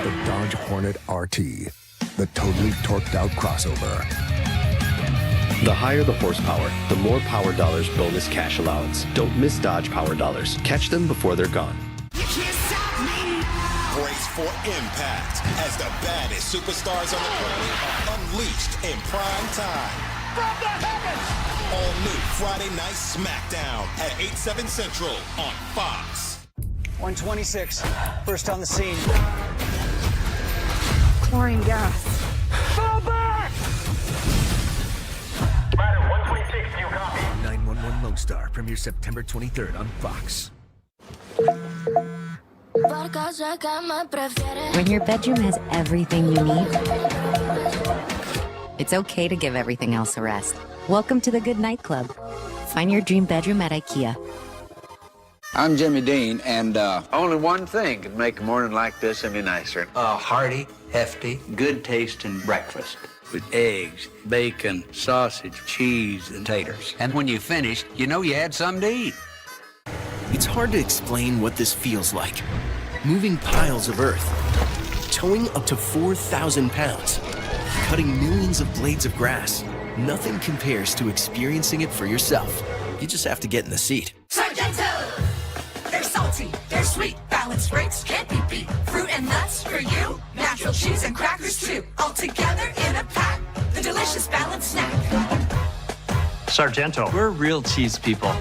The Dodge Hornet RT, the totally torqued out crossover. The higher the horsepower, the more Power Dollars bonus cash allowance. Don't miss Dodge Power Dollars. Catch them before they're gone. Brace for impact as the baddest superstars on the planet are unleashed in prime time. From the heavens! All new Friday Night SmackDown at 8/7 Central on Fox. 126, first on the scene. Chlorine gas. Fall back! Rider 126, you copy. 911 Lone Star premieres September 23rd on Fox. When your bedroom has everything you need, it's okay to give everything else a rest. Welcome to the Good Night Club. Find your dream bedroom at IKEA. I'm Jimmy Dean, and only one thing could make a morning like this any nicer. A hearty, hefty, good-tasting breakfast with eggs, bacon, sausage, cheese, and taters. And when you finished, you know you had something to eat. It's hard to explain what this feels like. Moving piles of earth, towing up to 4,000 pounds, cutting millions of blades of grass. Nothing compares to experiencing it for yourself. You just have to get in the seat. Sargento! They're salty, they're sweet, balanced grapes can't be beat. Fruit and nuts for you, natural cheese and crackers too. All together in a pack, the delicious balanced snack. Sargento, we're real cheese people.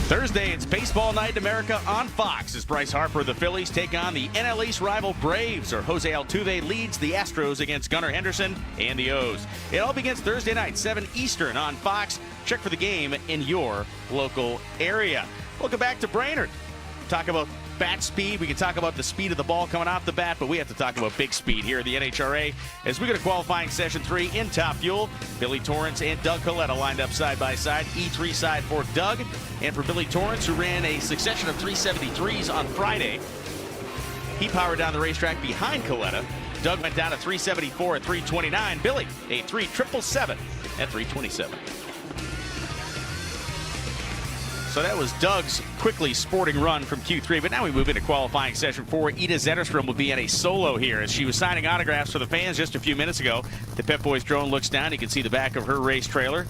Thursday, it's Baseball Night in America on Fox as Bryce Harper of the Phillies take on the NL East rival Braves, or Jose Altuve leads the Astros against Gunnar Henderson and the O's. It all begins Thursday night, 7 Eastern on Fox. Check for the game in your local area. Welcome back to Brainerd. Talk about bat speed. We can talk about the speed of the ball coming off the bat, but we have to talk about big speed here at the NHRA as we go to qualifying session 3 in Top Fuel. Billy Torrance and Doug Coletta lined up side by side. E3 side for Doug, and for Billy Torrance, who ran a succession of 373s on Friday. He powered down the racetrack behind Coletta. Doug went down to 374 at 329. Billy, a 3777 at 327. So that was Doug's quickly sporting run from Q3, but now we move into qualifying session 4. Ida Zetterstrom will be in a solo here as she was signing autographs for the fans just a few minutes ago. The Pep Boys drone looks down. You can see the back of her race trailer.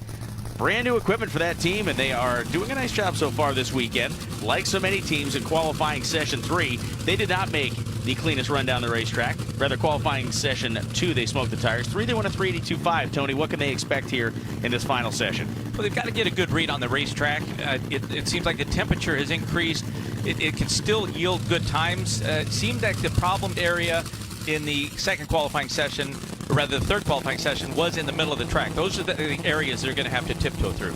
Brand new equipment for that team, and they are doing a nice job so far this weekend. Like so many teams in qualifying session 3, they did not make the cleanest run down the racetrack. Rather, qualifying session 2, they smoked the tires. 3, they went a 382.5. Tony, what can they expect here in this final session? Well, they've got to get a good read on the racetrack. It seems like the temperature has increased. It can still yield good times. It seemed like the problem area in the second qualifying session, or rather the third qualifying session, was in the middle of the track. Those are the areas they're going to have to tiptoe through.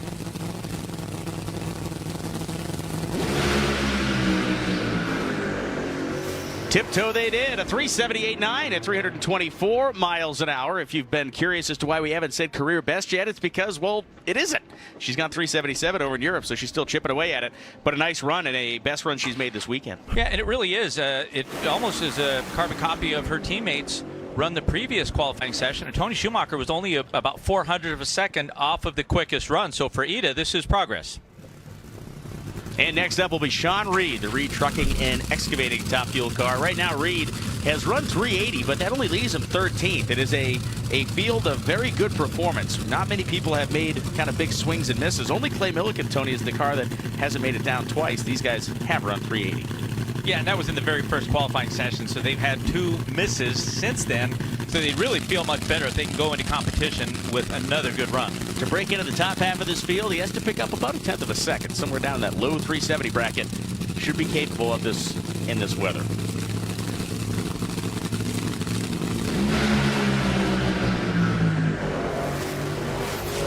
Tiptoe they did, a 378.9 at 324 miles an hour. If you've been curious as to why we haven't said career best yet, it's because, well, it isn't. She's gone 377 over in Europe, so she's still chipping away at it. But a nice run and a best run she's made this weekend. Yeah, and it really is. It almost is a carbon copy of her teammates run the previous qualifying session. And Tony Schumacher was only about 400 of a second off of the quickest run. So for Ida, this is progress. And next up will be Sean Reed, the Reed Trucking and Excavating Top Fuel car. Right now, Reed has run 380, but that only leaves him 13th. It is a field of very good performance. Not many people have made kind of big swings and misses. Only Clay Milliken, Tony, is the car that hasn't made it down twice. These guys have run 380. Yeah, and that was in the very first qualifying session, so they've had 2 misses since then. So they really feel much better if they can go into competition with another good run. To break into the top half of this field, he has to pick up about 1/10 of a second, somewhere down in that low 370 bracket. Should be capable of this in this weather.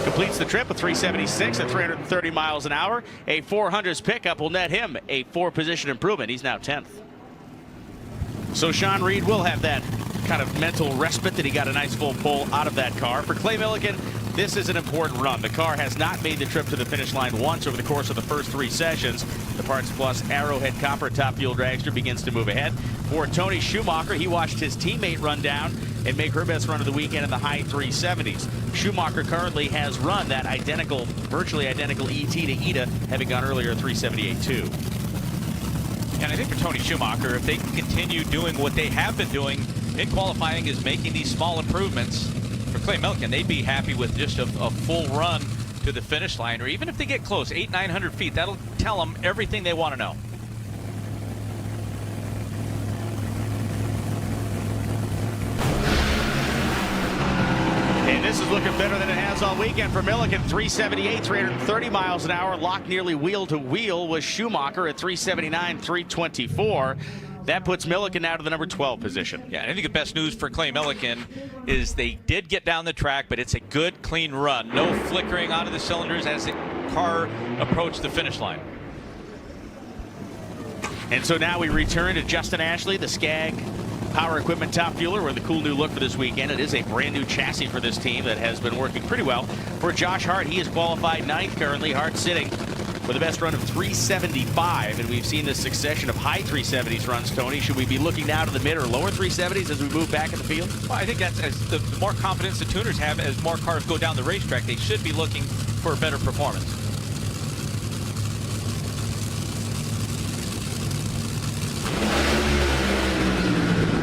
Completes the trip with 376 at 330 miles an hour. A 400s pickup will net him a 4-position improvement. He's now 10th. So Sean Reed will have that kind of mental respite that he got a nice full pull out of that car. For Clay Milliken, this is an important run. The car has not made the trip to the finish line once over the course of the first 3 sessions. The Parts Plus Arrowhead Copper Top Fuel Dragster begins to move ahead. For Tony Schumacher, he watched his teammate run down and make her best run of the weekend in the high 370s. Schumacher currently has run that identical, virtually identical ET to Ida, having gone earlier at 378.2. And I think for Tony Schumacher, if they can continue doing what they have been doing in qualifying, is making these small improvements, for Clay Milliken, they'd be happy with just a full run to the finish line, or even if they get close, 800-900 feet, that'll tell them everything they want to know. And this is looking better than it has all weekend for Milliken. 378, 330 miles an hour, locked nearly wheel to wheel with Schumacher at 379, 324. That puts Milliken now to the number 12 position. Yeah, I think the best news for Clay Milliken is they did get down the track, but it's a good, clean run. No flickering out of the cylinders as the car approached the finish line. And so now we return to Justin Ashley, the Skag Power Equipment Top Fueler, with a cool new look for this weekend. It is a brand new chassis for this team that has been working pretty well. For Josh Hart, he is qualified 9th currently. Hart sitting with the best run of 375, and we've seen this succession of high 370s runs. Tony, should we be looking now to the mid or lower 370s as we move back in the field? Well, I think that's as the more confidence the tuners have, as more cars go down the racetrack, they should be looking for a better performance.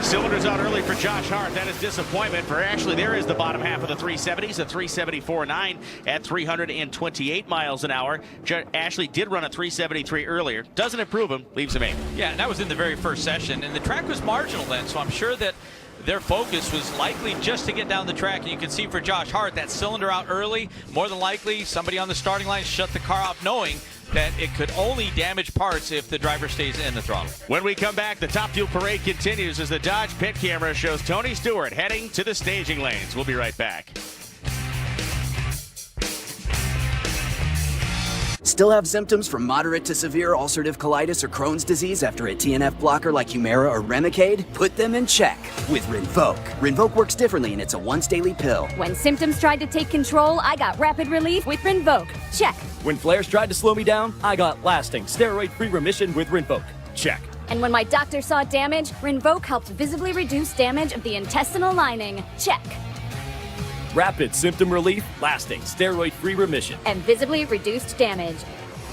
Cylinders out early for Josh Hart. That is disappointment for Ashley. There is the bottom half of the 370s, a 374.9 at 328 miles an hour. Ashley did run a 373 earlier. Doesn't improve him, leaves him 8th. Yeah, and that was in the very first session, and the track was marginal then, so I'm sure that their focus was likely just to get down the track. And you can see for Josh Hart, that cylinder out early, more than likely somebody on the starting line shut the car off, knowing that it could only damage parts if the driver stays in the throttle. When we come back, the Top Fuel Parade continues as the Dodge pit camera shows Tony Stewart heading to the staging lanes. We'll be right back. Still have symptoms from moderate to severe ulcerative colitis or Crohn's disease after a TNF blocker like Humira or Remicade? Put them in check with Rinvoq. Rinvoq works differently, and it's a once-daily pill. When symptoms tried to take control, I got rapid relief with Rinvoq. Check. When flares tried to slow me down, I got lasting steroid-free remission with Rinvoq. Check. And when my doctor saw damage, Rinvoq helped visibly reduce damage of the intestinal lining. Check. Rapid symptom relief, lasting steroid-free remission. And visibly reduced damage.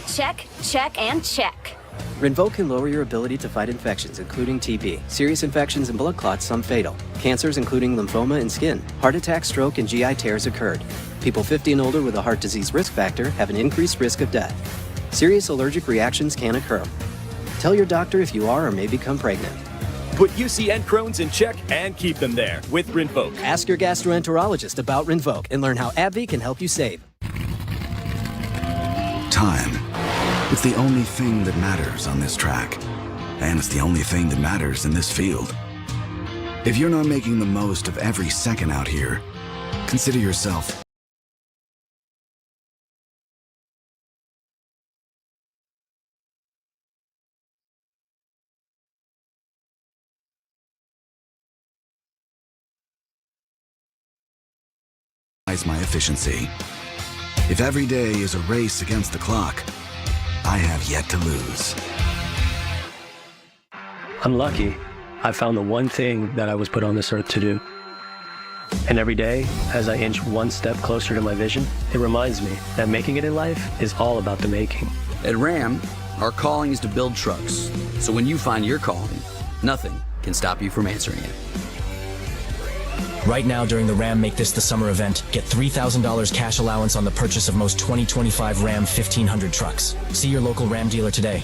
Check, check, and check. Rinvoq can lower your ability to fight infections, including TB, serious infections and blood clots, some fatal. Cancers, including lymphoma and skin. Heart attack, stroke, and GI tears occurred. People 50 and older with a heart disease risk factor have an increased risk of death. Serious allergic reactions can occur. Tell your doctor if you are or may become pregnant. Put UC and Crohn's in check and keep them there with Rinvoq. Ask your gastroenterologist about Rinvoq and learn how AbbVie can help you save. Time. It's the only thing that matters on this track. And it's the only thing that matters in this field. If you're not making the most of every second out here, consider yourself my efficiency. If every day is a race against the clock, I have yet to lose. I'm lucky. I found the one thing that I was put on this earth to do. And every day, as I inch one step closer to my vision, it reminds me that making it in life is all about the making. At Ram, Our calling is to build trucks. So when you find your calling, nothing can stop you from answering it. Right now during the Ram Make This the Summer event, get $3,000 cash allowance on the purchase of most 2025 Ram 1500 trucks. See your local Ram dealer today.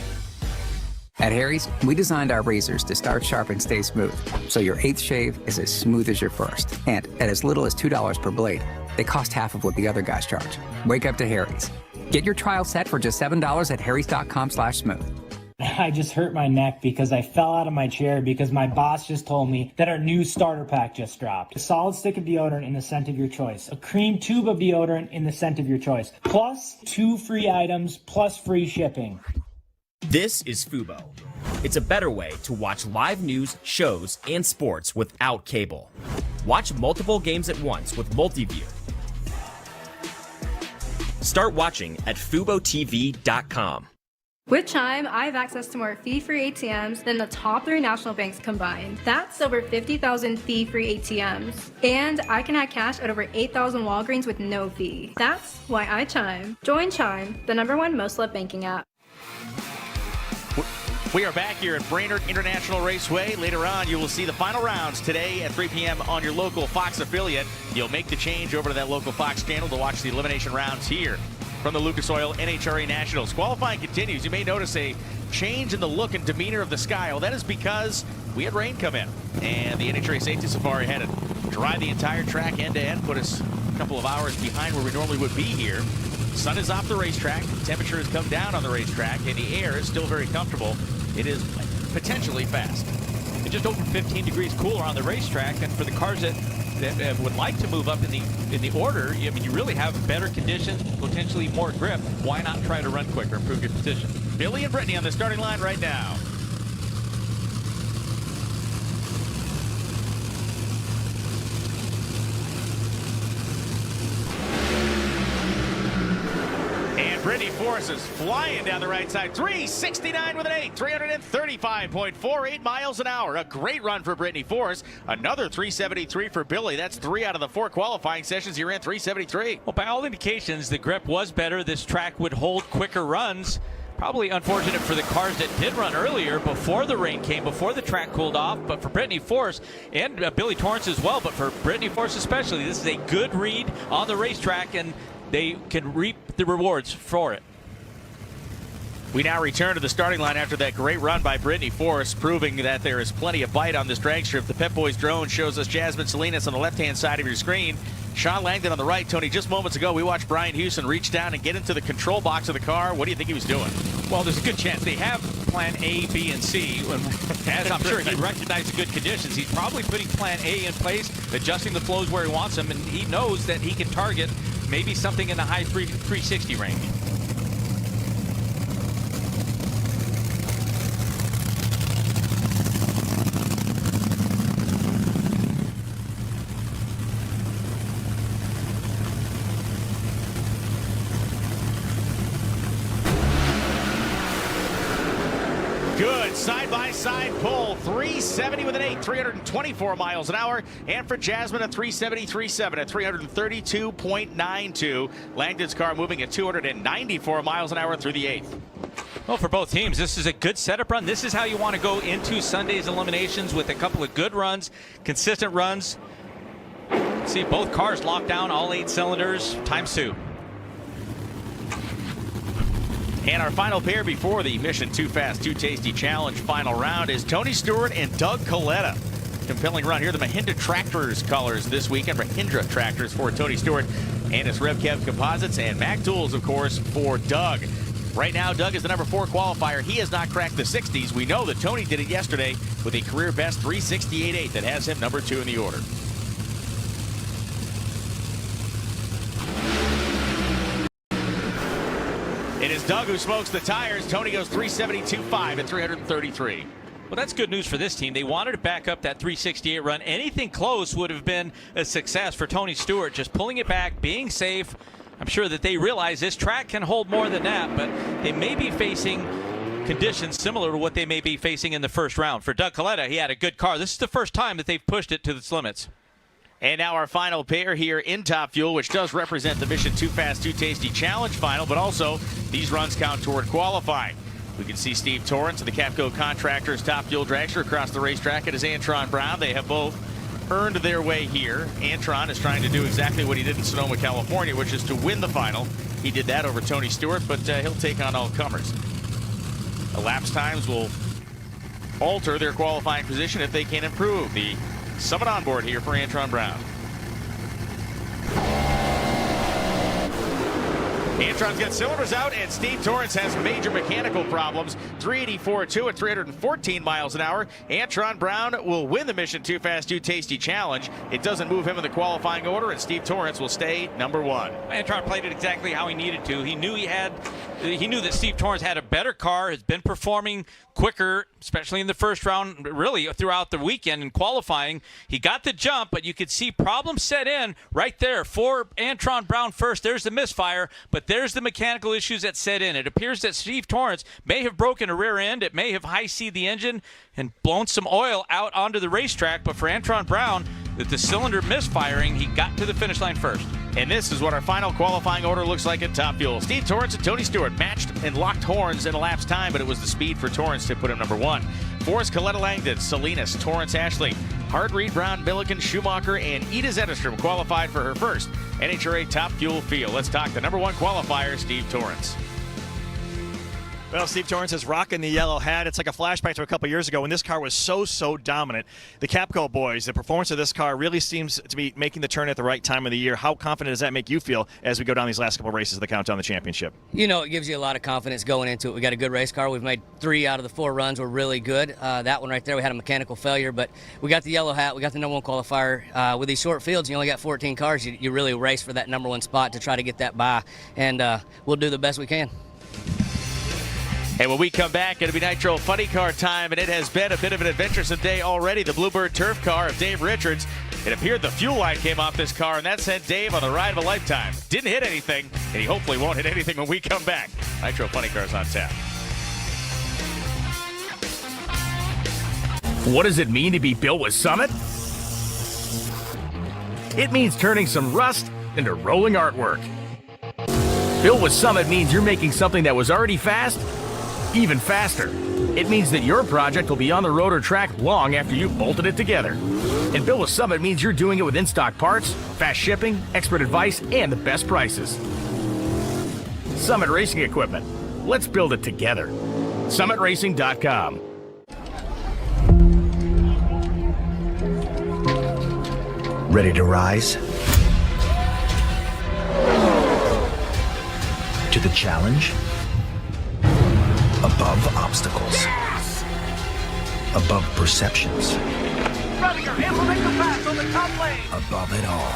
At Harry's, we designed our razors to start sharp and stay smooth, so your 8th shave is as smooth as your first. And at as little as $2 per blade, they cost half of what the other guys charge. Wake up to Harry's. Get your trial set for just $7 at harrys.com/smooth. I just hurt my neck because I fell out of my chair because my boss just told me that our new starter pack just dropped. A solid stick of deodorant in the scent of your choice. A cream tube of deodorant in the scent of your choice. Plus 2 free items, plus free shipping. This is Fubo. It's a better way to watch live news, shows, and sports without cable. Watch multiple games at once with Multiview. Start watching at FuboTV.com. With Chime, I have access to more fee-free ATMs than the top 3 national banks combined. That's over 50,000 fee-free ATMs. And I can add cash at over 8,000 Walgreens with no fee. That's why I Chime. Join Chime, the #1 most loved banking app. We are back here at Brainerd International Raceway. Later on, you will see the final rounds today at 3 p.m. on your local Fox affiliate. You'll make the change over to that local Fox channel to watch the elimination rounds here from the Lucas Oil NHRA Nationals. Qualifying continues. You may notice a change in the look and demeanor of the sky. Well, that is because we had rain come in, and the NHRA Safety Safari had to dry the entire track end to end, put us a couple of hours behind where we normally would be here. Sun is off the racetrack, temperature has come down on the racetrack, and the air is still very comfortable. It is potentially fast. It's just over 15 degrees cooler on the racetrack, and for the cars that would like to move up in the order, I mean, you really have better conditions, potentially more grip. Why not try to run quicker, improve your position? Billy and Brittany on the starting line right now. Brittany Force is flying down the right side. 369 with an 8, 335.48 miles an hour. A great run for Brittany Force. Another 373 for Billy. That's 3 out of the 4 qualifying sessions. He ran 373. Well, by all indications, the grip was better. This track would hold quicker runs. Probably unfortunate for the cars that did run earlier before the rain came, before the track cooled off. But for Brittany Force and Billy Torrance as well, but for Brittany Force especially, this is a good read on the racetrack, and they can reap the rewards for it. We now return to the starting line after that great run by Brittany Force, proving that there is plenty of bite on this drag strip. The Pep Boys drone shows us Jasmine Salinas on the left-hand side of your screen. Sean Langdon on the right. Tony, just moments ago, we watched Brian Houston reach down and get into the control box of the car. What do you think he was doing? Well, there's a good chance they have plan A, B, and C. As I'm sure he recognized the good conditions, he's probably putting plan A in place, adjusting the flows where he wants them, and he knows that he can target maybe something in the high 360 range. Good side-by-side pull, 370 with an 8, 324 miles an hour. And for Jasmine, a 373.7 at 332.92. Langdon's car moving at 294 miles an hour through the 8th. Well, for both teams, this is a good setup run. This is how you want to go into Sunday's eliminations, with a couple of good runs, consistent runs. See both cars locked down, all 8 cylinders, ×2. And our final pair before the Mission Too Fast, Too Tasty Challenge final round is Tony Stewart and Doug Coletta. Compelling run here. The Mahindra Tractors colors this weekend. Mahindra Tractors for Tony Stewart and his RevKev Composites, and Mac Tools, of course, for Doug. Right now, Doug is the number 4 qualifier. He has not cracked the 60s. We know that Tony did it yesterday with a career best 368.8 that has him number 2 in the order. It is Doug who smokes the tires. Tony goes 372.5 at 333. Well, that's good news for this team. They wanted to back up that 368 run. Anything close would have been a success for Tony Stewart. Just pulling it back, being safe. I'm sure that they realize this track can hold more than that, but they may be facing conditions similar to what they may be facing in the first round. For Doug Coletta, he had a good car. This is the first time that they've pushed it to its limits. And now our final pair here in Top Fuel, which does represent the Mission Too Fast, Too Tasty Challenge final, but also these runs count toward qualifying. We can see Steve Torrence of the Capco Contractors top fuel dragster across the racetrack. It is Antron Brown. They have both earned their way here. Antron is trying to do exactly what he did in Sonoma, California, which is to win the final. He did that over Tony Stewart, but he'll take on all comers. Elapsed times will alter their qualifying position if they can improve. The Summit onboard here for Antron Brown. Antron's got cylinders out, and Steve Torrence has major mechanical problems. 384.2 at 314 miles an hour. Antron Brown will win the Mission Too Fast, Too Tasty Challenge. It doesn't move him in the qualifying order, and Steve Torrence will stay number 1. Antron played it exactly how he needed to. He knew that Steve Torrence had a better car, has been performing quicker, especially in the first round, really throughout the weekend in qualifying. He got the jump, but you could see problems set in right there for Antron Brown first. There's the misfire, but there's the mechanical issues that set in. It appears that Steve Torrence may have broken a rear end. It may have high-C'd the engine and blown some oil out onto the racetrack, but for Antron Brown, with the cylinder misfiring, he got to the finish line first. And this is what our final qualifying order looks like at Top Fuel. Steve Torrence and Tony Stewart matched and locked horns in elapsed time, but it was the speed for Torrence to put him number 1. Forrest, Coletta Langdon, Salinas, Torrence Ashley, Hart, Reed, Brown, Milliken, Schumacher, and Ida Zetterstrom qualified for her first NHRA Top Fuel field. Let's talk the number 1 qualifier, Steve Torrence. Well, Steve Torrence is rocking the yellow hat. It's like a flashback to a couple years ago when this car was so dominant. The Capco boys, the performance of this car really seems to be making the turn at the right time of the year. How confident does that make you feel as we go down these last couple races of the Countdown to the Championship? You know, it gives you a lot of confidence going into it. We got a good race car. We've made 3 out of the 4 runs were really good. That one right there, we had a mechanical failure, but we got the yellow hat. We got the number 1 qualifier. With these short fields, you only got 14 cars. You really race for that number 1 spot to try to get that by, and we'll do the best we can. And when we come back, it'll be Nitro Funny Car time, and it has been a bit of an adventuresome day already. The Bluebird Turf car of Dave Richards. It appeared the fuel line came off this car, and that sent Dave on the ride of a lifetime. Didn't hit anything, and he hopefully won't hit anything when we come back. Nitro Funny Cars on tap. What does it mean to be built with Summit? It means turning some rust into rolling artwork. Built with Summit means you're making something that was already fast even faster. It means that your project will be on the road or track long after you've bolted it together. And Built with Summit means you're doing it with in-stock parts, fast shipping, expert advice, and the best prices. Summit Racing Equipment. Let's build it together. SummitRacing.com. Ready to rise? To the challenge? Above obstacles. Yes! Above perceptions. Brother, implement the pass on the top lane. Above it all.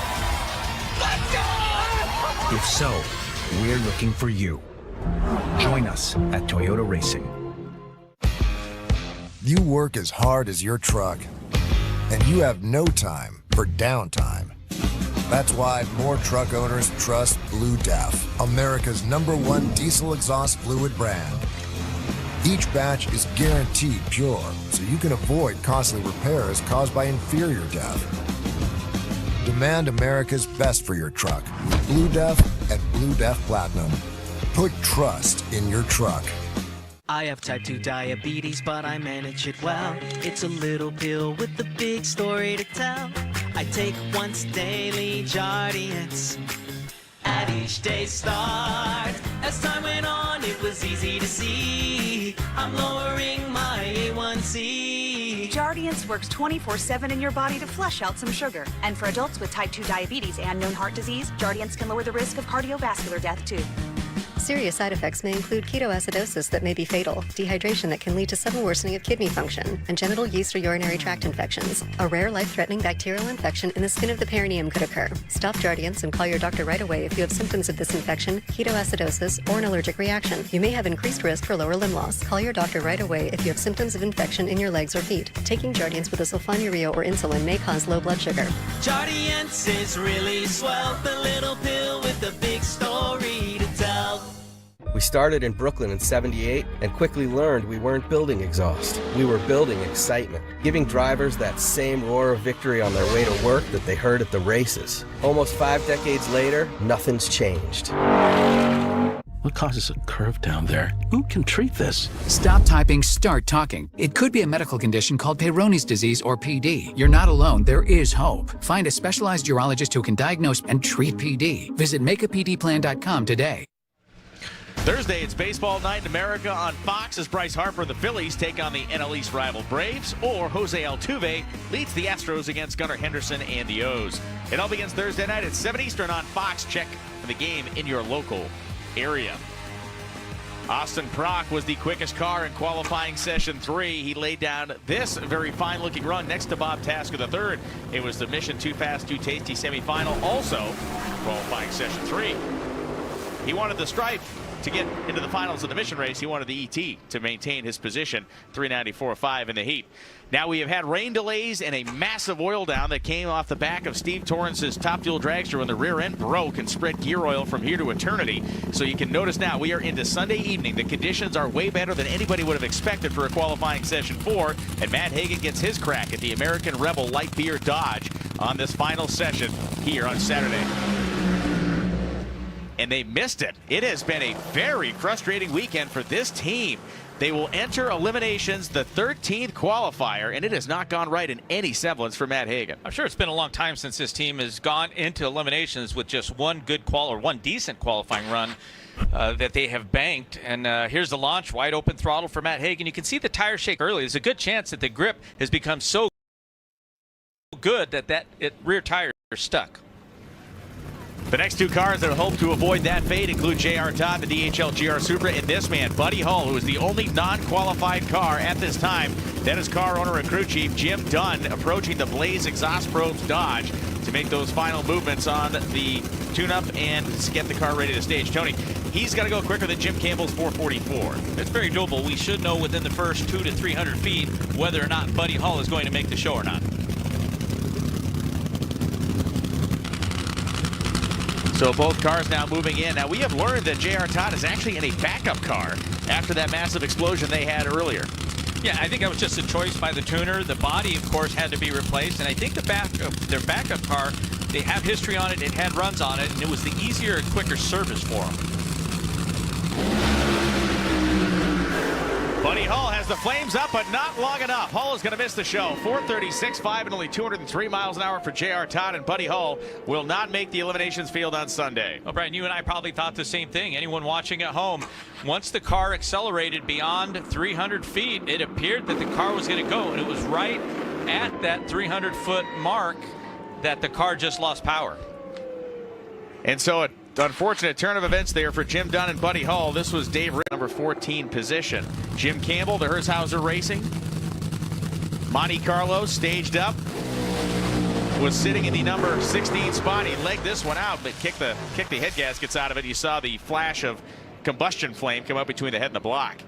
Let's go! If so, we're looking for you. Join us at Toyota Racing. You work as hard as your truck, and you have no time for downtime. That's why more truck owners trust Blue Def, America's #1 diesel exhaust fluid brand. Each batch is guaranteed pure, so you can avoid costly repairs caused by inferior DEF. Demand America's best for your truck. Blue Def at Blue Def Platinum. Put trust in your truck. I have type 2 diabetes, but I manage it well. It's a little pill with a big story to tell. I take once daily Jardiance at each day's start. As time went on, it was easy to see I'm lowering my A1C. Jardiance works 24/7 in your body to flush out some sugar. And for adults with type 2 diabetes and known heart disease, Jardiance can lower the risk of cardiovascular death too. Serious side effects may include ketoacidosis that may be fatal, dehydration that can lead to sudden worsening of kidney function, and genital yeast or urinary tract infections. A rare life-threatening bacterial infection in the skin of the perineum could occur. Stop Jardiance and call your doctor right away if you have symptoms of this infection, ketoacidosis, or an allergic reaction. You may have increased risk for lower limb loss. Call your doctor right away if you have symptoms of infection in your legs or feet. Taking Jardiance with a sulfonylurea or insulin may cause low blood sugar. Jardiance is really swell, the little pill with a big story to tell. We started in Brooklyn in '78 and quickly learned we weren't building exhaust. We were building excitement, giving drivers that same roar of victory on their way to work that they heard at the races. Almost 5 decades later, nothing's changed. What causes a curve down there? Who can treat this? Stop typing, start talking. It could be a medical condition called Peyronie's disease or PD. You're not alone. There is hope. Find a specialized urologist who can diagnose and treat PD. Visit makeapdplan.com today. Thursday, it's baseball night in America on Fox as Bryce Harper and the Phillies take on the NL East rival Braves, or Jose Altuve leads the Astros against Gunnar Henderson and the O's. It all begins Thursday night at 7 Eastern on Fox. Check for the game in your local area. Austin Prock was the quickest car in qualifying session 3. He laid down this very fine-looking run next to Bob Tasker III. It was the Mission Too Fast, Too Tasty semifinal, also qualifying session 3. He wanted the stripe to get into the finals of the mission race. He wanted the ET to maintain his position, 394.5 in the heat. Now we have had rain delays and a massive oil down that came off the back of Steve Torrance's Top Fuel dragster when the rear end broke and spread gear oil from here to eternity. So you can notice now we are into Sunday evening. The conditions are way better than anybody would have expected for a qualifying session 4, and Matt Hagan gets his crack at the American Rebel Light Beer Dodge on this final session here on Saturday. And they missed it. It has been a very frustrating weekend for this team. They will enter eliminations, the 13th qualifier, and it has not gone right in any semblance for Matt Hagan. I'm sure it's been a long time since this team has gone into eliminations with just one decent qualifying run that they have banked. And here's the launch, wide open throttle for Matt Hagan. You can see the tire shake early. There's a good chance that the grip has become so good that rear tire is stuck. The next two cars that hope to avoid that fate include J.R. Todd, the DHL GR Supra, and this man, Buddy Hull, who is the only non-qualified car at this time. That is car owner and crew chief Jim Dunn approaching the Blaze Exhaust Probes Dodge to make those final movements on the tune-up and get the car ready to stage. Tony, he's got to go quicker than Jim Campbell's 444. It's very doable. We should know within the first 200 to 300 feet whether or not Buddy Hull is going to make the show or not. So both cars now moving in. Now we have learned that J.R. Todd is actually in a backup car after that massive explosion they had earlier. Yeah, I think that was just a choice by the tuner. The body, of course, had to be replaced, and I think their backup car, they have history on it, it had runs on it, and it was the easier and quicker service for them. Buddy Hull has the flames up, but not long enough. Hull is going to miss the show. 436.5 and only 203 miles an hour for J.R. Todd, and Buddy Hull will not make the eliminations field on Sunday. Well, Brian, you and I probably thought the same thing. Anyone watching at home, once the car accelerated beyond 300 feet, it appeared that the car was going to go, and it was right at that 300-foot mark that the car just lost power. And so an unfortunate turn of events there for Jim Dunn and Buddy Hull. This was Dave Ritt, number 14 position. Jim Campbell, the Herzhauser Racing. Monte Carlo staged up. Was sitting in the number 16 spot. He legged this one out, but kicked the head gaskets out of it. You saw the flash of combustion flame come up between the head and the block.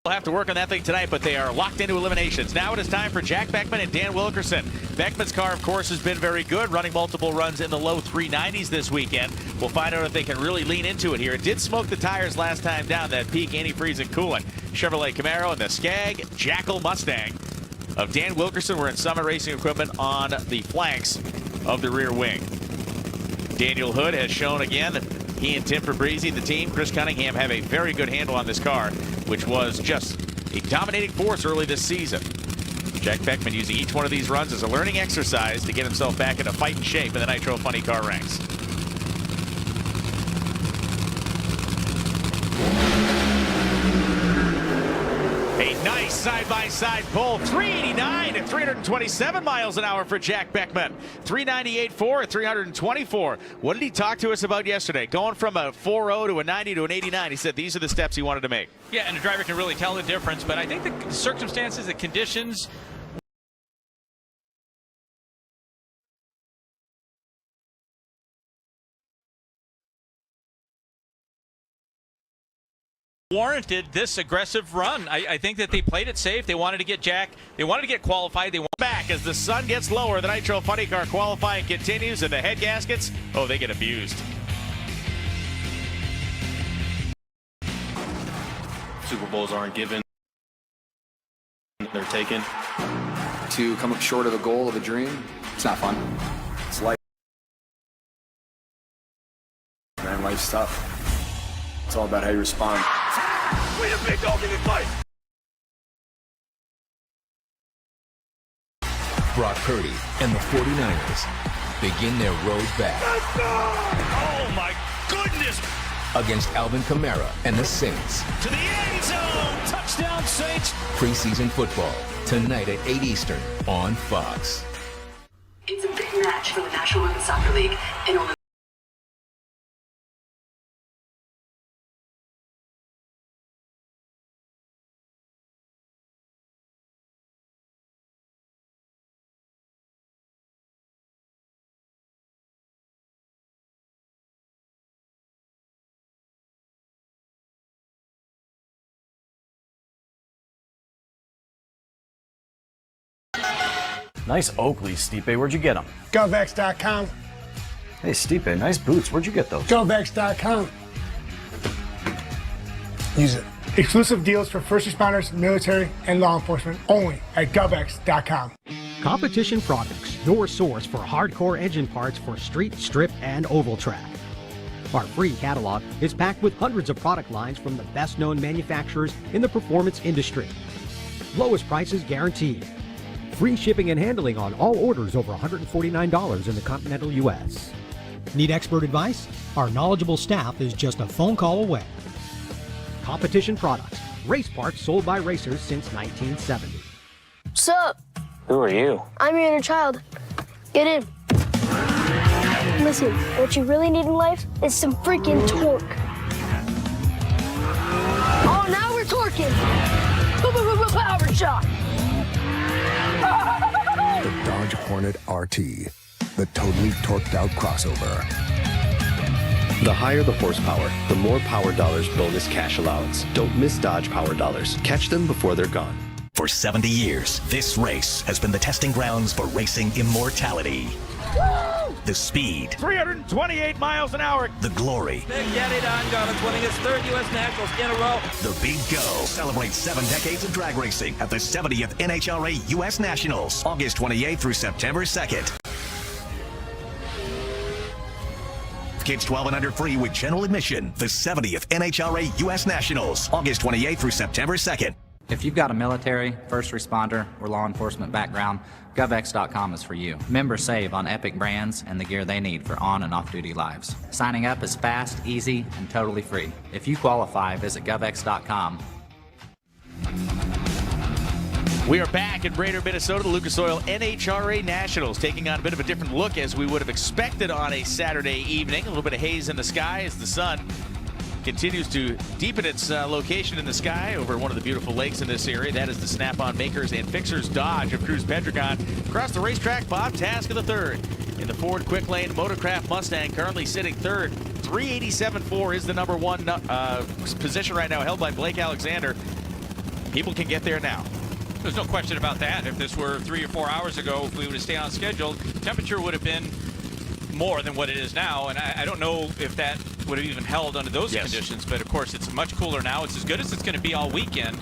We'll have to work on that thing tonight, but they are locked into eliminations. Now it is time for Jack Beckman and Dan Wilkerson. Beckman's car, of course, has been very good, running multiple runs in the low 390s this weekend. We'll find out if they can really lean into it here. It did smoke the tires last time down, that peak antifreeze and coolant. Chevrolet Camaro and the Skag Jackal Mustang of Dan Wilkerson were in Summit Racing equipment on the flanks of the rear wing. Daniel Hood has shown again that he and Tim Fabrizi, the team, Chris Cunningham, have a very good handle on this car, which was just a dominating force early this season. Jack Beckman using each one of these runs as a learning exercise to get himself back into fighting shape in the Nitro Funny Car ranks. A nice side-by-side pull. 389 and 327 miles an hour for Jack Beckman. 398.4 and 324. What did he talk to us about yesterday? Going from a 4.0 to a 90 to an 89. He said these are the steps he wanted to make. Yeah, and a driver can really tell the difference, but I think the circumstances, the conditions warranted this aggressive run. I think that they played it safe. They wanted to get Jack. They wanted to get qualified. They want back as the sun gets lower. The Nitro Funny Car qualifying continues, and the head gaskets, oh, they get abused. Super Bowls aren't given. They're taken. To come up short of a goal of a dream, it's not fun. It's life. Life's tough. It's all about how you respond. We a big dog in this fight. Brock Purdy and the 49ers begin their road back. Let's go! Oh my goodness! Against Alvin Kamara and the Saints. To the end zone! Touchdown, Saints! Preseason football, tonight at 8 Eastern on Fox. It's a big match for the National Women's Soccer League in only Nice Oakleys, Stipe. Where'd you get them? GovX.com. Hey, Stipe, nice boots. Where'd you get those? GovX.com. Use it. Exclusive deals for first responders, military, and law enforcement only at GovX.com. Competition Products, your source for hardcore engine parts for street, strip, and oval track. Our free catalog is packed with hundreds of product lines from the best-known manufacturers in the performance industry. Lowest prices guaranteed. Free shipping and handling on all orders over $149 in the continental U.S. Need expert advice? Our knowledgeable staff is just a phone call away. Competition Products, race parts sold by racers since 1970. Sup? Who are you? I'm your inner child. Get in. Listen, what you really need in life is some freaking torque. Oh, now we're torquing. Power shot. The Dodge Hornet RT, the totally torqued out crossover. The higher the horsepower, the more Power Dollars bonus cash allowance. Don't miss Dodge Power Dollars. Catch them before they're gone. For 70 years, this race has been the testing grounds for racing immortality. The speed. 328 miles an hour. The glory. Big Daddy Don Garland's winning his third U.S. Nationals in a row. The big go. Celebrate 7 decades of drag racing at the 70th NHRA U.S. Nationals, August 28th through September 2nd. Kids 12 and under free with general admission. The 70th NHRA U.S. Nationals, August 28th through September 2nd. If you've got a military, first responder, or law enforcement background, GovX.com is for you. Members save on epic brands and the gear they need for on and off-duty lives. Signing up is fast, easy, and totally free. If you qualify, visit GovX.com. We are back in Brainerd, Minnesota, the Lucas Oil NHRA Nationals, taking on a bit of a different look as we would have expected on a Saturday evening. A little bit of haze in the sky as the sun continues to deepen its location in the sky over one of the beautiful lakes in this area. That is the Snap-on Makers and Fixers Dodge of Cruz Pedregon. Across the racetrack, Bob Tasker III in the Ford Quick Lane Motorcraft Mustang, currently sitting third. 387.4 is the number one position right now, held by Blake Alexander. People can get there now. There's no question about that. If this were 3 or 4 hours ago, if we would have stayed on schedule, temperature would have been more than what it is now, and I don't know if that would have even held under those conditions, but of course it's much cooler now. It's as good as it's going to be all weekend,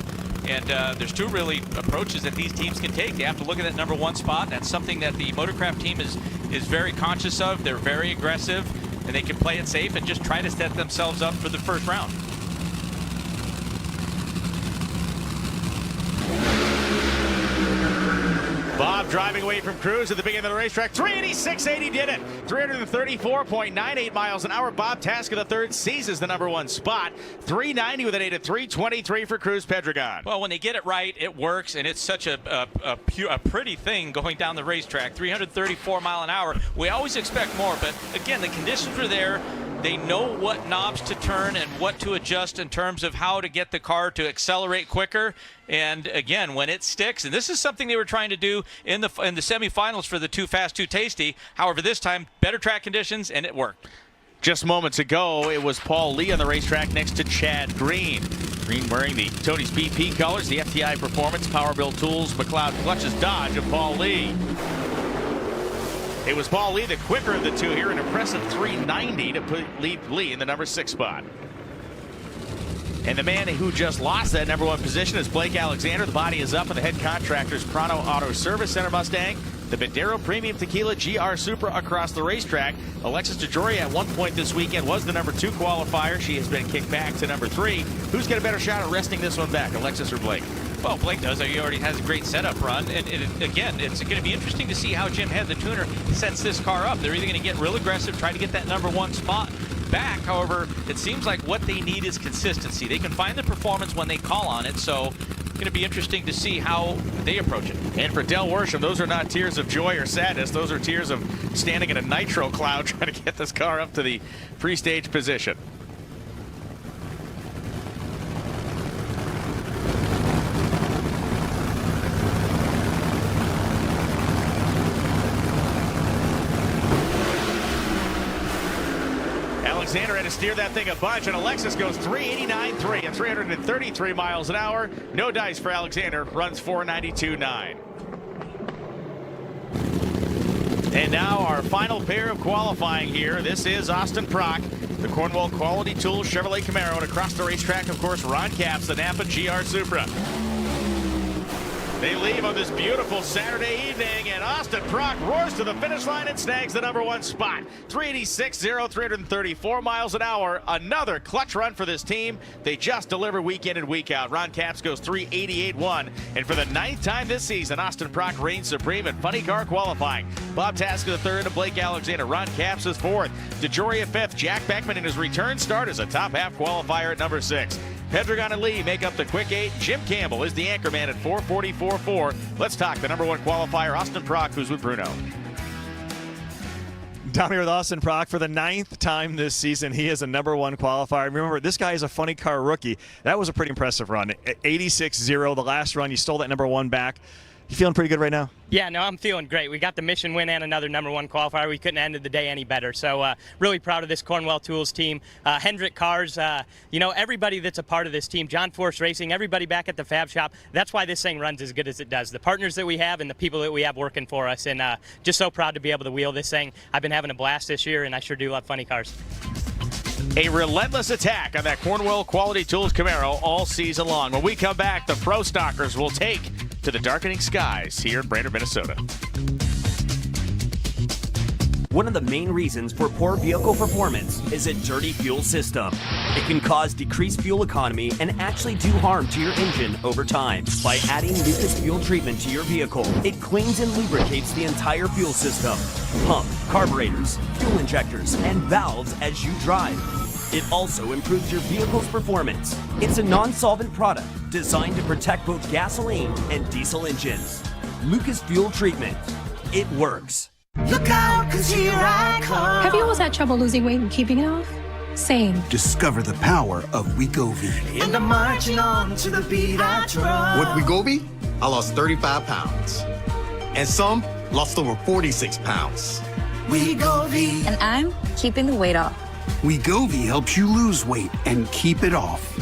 and there's two really approaches that these teams can take. They have to look at that number one spot. That's something that the Motorcraft team is very conscious of. They're very aggressive, and they can play it safe and just try to set themselves up for the first round. Bob driving away from Cruz at the beginning of the racetrack. 386.80 did it. 334.98 miles an hour. Bob Tasker III seizes the number one spot. 390 with an 8 at 323 for Cruz Pedregon. Well, when they get it right, it works, and it's such a pretty thing going down the racetrack. 334 mile an hour. We always expect more, but again, the conditions are there. They know what knobs to turn and what to adjust in terms of how to get the car to accelerate quicker. And again, when it sticks, and this is something they were trying to do in the semifinals for the Too Fast, Too Tasty. However, this time, better track conditions, and it worked. Just moments ago, it was Paul Lee on the racetrack next to Chad Green. Green wearing the Tony's BP colors, the FTI Performance, Powerbill Tools, McLeod Clutches Dodge of Paul Lee. It was Paul Lee, the quicker of the two here, an impressive 390 to put lead Lee in the number 6 spot. And the man who just lost that number 1 position is Blake Alexander. The body is up in the head contractor's Prado Auto Service Center Mustang. the Bandero Premium Tequila GR Supra across the racetrack. Alexis DeJoria at one point this weekend was the number 2 qualifier. She has been kicked back to number 3. Who's got a better shot at wresting this one back, Alexis or Blake? Well, Blake does. He already has a great setup run. And again, it's going to be interesting to see how Jim Head, the tuner, sets this car up. They're either going to get real aggressive, try to get that number 1 spot back. However, it seems like what they need is consistency. They can find the performance when they call on it. So it's going to be interesting to see how they approach it. And for Del Worsham, those are not tears of joy or sadness. Those are tears of standing in a nitro cloud trying to get this car up to the pre-stage position. Alexander had to steer that thing a bunch, and Alexis goes 389.3 at 333 miles an hour. No dice for Alexander, runs 492.9. And now our final pair of qualifying here. This is Austin Prock, the Cornwall Quality Tools Chevrolet Camaro, and across the racetrack, of course, Ron Capps, the Napa GR Supra. They leave on this beautiful Saturday evening, and Austin Prock roars to the finish line and snags the number 1 spot. 386.0, 334 miles an hour. Another clutch run for this team. They just deliver week in and week out. Ron Capps goes 388.1, and for the 9th time this season, Austin Prock reigns supreme at funny car qualifying. Bob Tasker third and Blake Alexander. Ron Capps is 4th. DeJoria 5th. Jack Beckman in his return start as a top half qualifier at number 6. Pedregon and Lee make up the quick 8. Jim Campbell is the anchorman at 444.4. Let's talk the number 1 qualifier, Austin Prock, who's with Bruno. Down here with Austin Prock for the 9th time this season. He is a number 1 qualifier. Remember, this guy is a funny car rookie. That was a pretty impressive run. 86.0, the last run. You stole that number 1 back. You feeling pretty good right now? Yeah, no, I'm feeling great. We got the mission win and another number 1 qualifier. We couldn't have ended the day any better. So really proud of this Cornwall Tools team. Hendrick Cars, you know, everybody that's a part of this team, John Force Racing, everybody back at the Fab Shop. That's why this thing runs as good as it does. The partners that we have and the people that we have working for us. And just so proud to be able to wheel this thing. I've been having a blast this year, and I sure do love funny cars. A relentless attack on that Cornwall Quality Tools Camaro all season long. When we come back, the Pro Stockers will take to the darkening skies here in Brainerd, Minnesota. One of the main reasons for poor vehicle performance is a dirty fuel system. It can cause decreased fuel economy and actually do harm to your engine over time. By adding Lucas Fuel Treatment to your vehicle, it cleans and lubricates the entire fuel system. Pump, carburetors, fuel injectors, and valves as you drive. It also improves your vehicle's performance. It's a non-solvent product designed to protect both gasoline and diesel engines. Lucas Fuel Treatment. It works. Look out, 'cause here I come. Have you always had trouble losing weight and keeping it off? Same. Discover the power of Wegovy. And I'm marching on to the beat I drum. With Wegovy, I lost 35 pounds. And some lost over 46 pounds. Wegovy. And I'm keeping the weight off. Wegovy helps you lose weight and keep it off.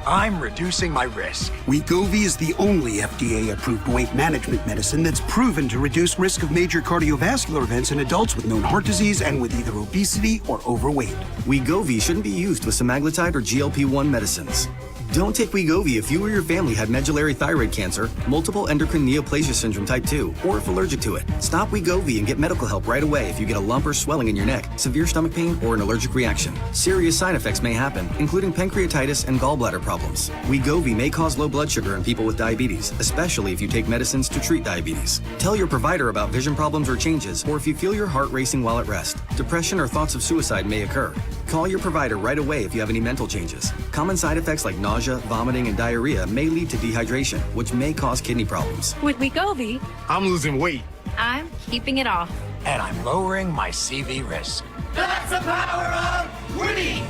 I'm reducing my risk. Wegovy is the only FDA-approved weight management medicine that's proven to reduce risk of major cardiovascular events in adults with known heart disease and with either obesity or overweight. Wegovy shouldn't be used with semaglutide or GLP-1 medicines. Don't take Wegovy if you or your family had medullary thyroid cancer, multiple endocrine neoplasia syndrome type 2, or if allergic to it. Stop Wegovy and get medical help right away if you get a lump or swelling in your neck, severe stomach pain, or an allergic reaction. Serious side effects may happen, including pancreatitis and gallbladder problems. Wegovy may cause low blood sugar in people with diabetes, especially if you take medicines to treat diabetes. Tell your provider about vision problems or changes, or if you feel your heart racing while at rest. Depression or thoughts of suicide may occur. Call your provider right away if you have any mental changes. Common side effects like nausea, vomiting, and diarrhea may lead to dehydration, which may cause kidney problems. With Wegovy, I'm losing weight. I'm keeping it off. And I'm lowering my CV risk. That's the power of winning.